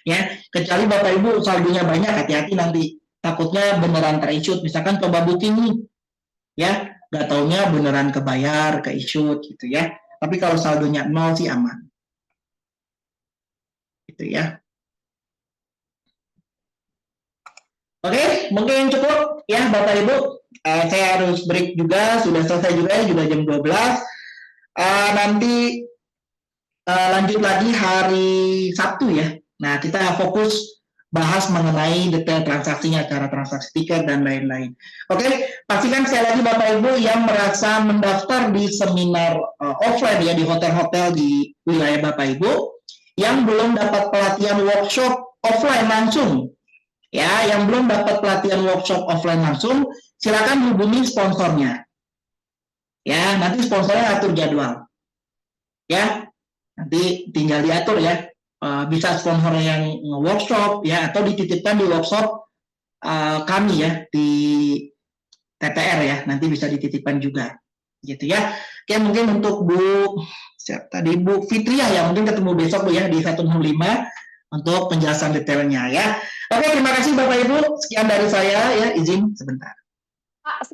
Ya, kecuali Bapak Ibu saldonya banyak, hati-hati nanti. Takutnya beneran ter-issued. Misalkan coba booking nih. Ya, nggak taunya beneran kebayar, ke-issued gitu ya. Tapi kalau saldonya 0 sih aman. Gitu ya. Oke, mungkin cukup ya Bapak Ibu. Saya harus break juga, sudah selesai juga jam 12. Nanti lanjut lagi hari Sabtu ya. Nah, kita fokus bahas mengenai detail transaksinya, cara transaksi tiket dan lain-lain. Oke, pastikan sekali lagi Bapak Ibu yang merasa mendaftar di seminar offline ya di hotel-hotel di wilayah Bapak Ibu yang belum dapat pelatihan workshop offline langsung. Ya, yang belum dapat pelatihan workshop offline langsung, silakan hubungi sponsornya. Ya, nanti sponsornya atur jadwal. Ya, nanti tinggal diatur ya. Bisa sponsor yang workshop ya atau dititipkan di workshop kami ya di TTR ya, nanti bisa dititipkan juga gitu ya. Oke, mungkin untuk Bu Fitriah ya, mungkin ketemu besok Bu ya di 105 untuk penjelasan detailnya ya. Oke, terima kasih Bapak Ibu, sekian dari saya ya, izin sebentar. Pak,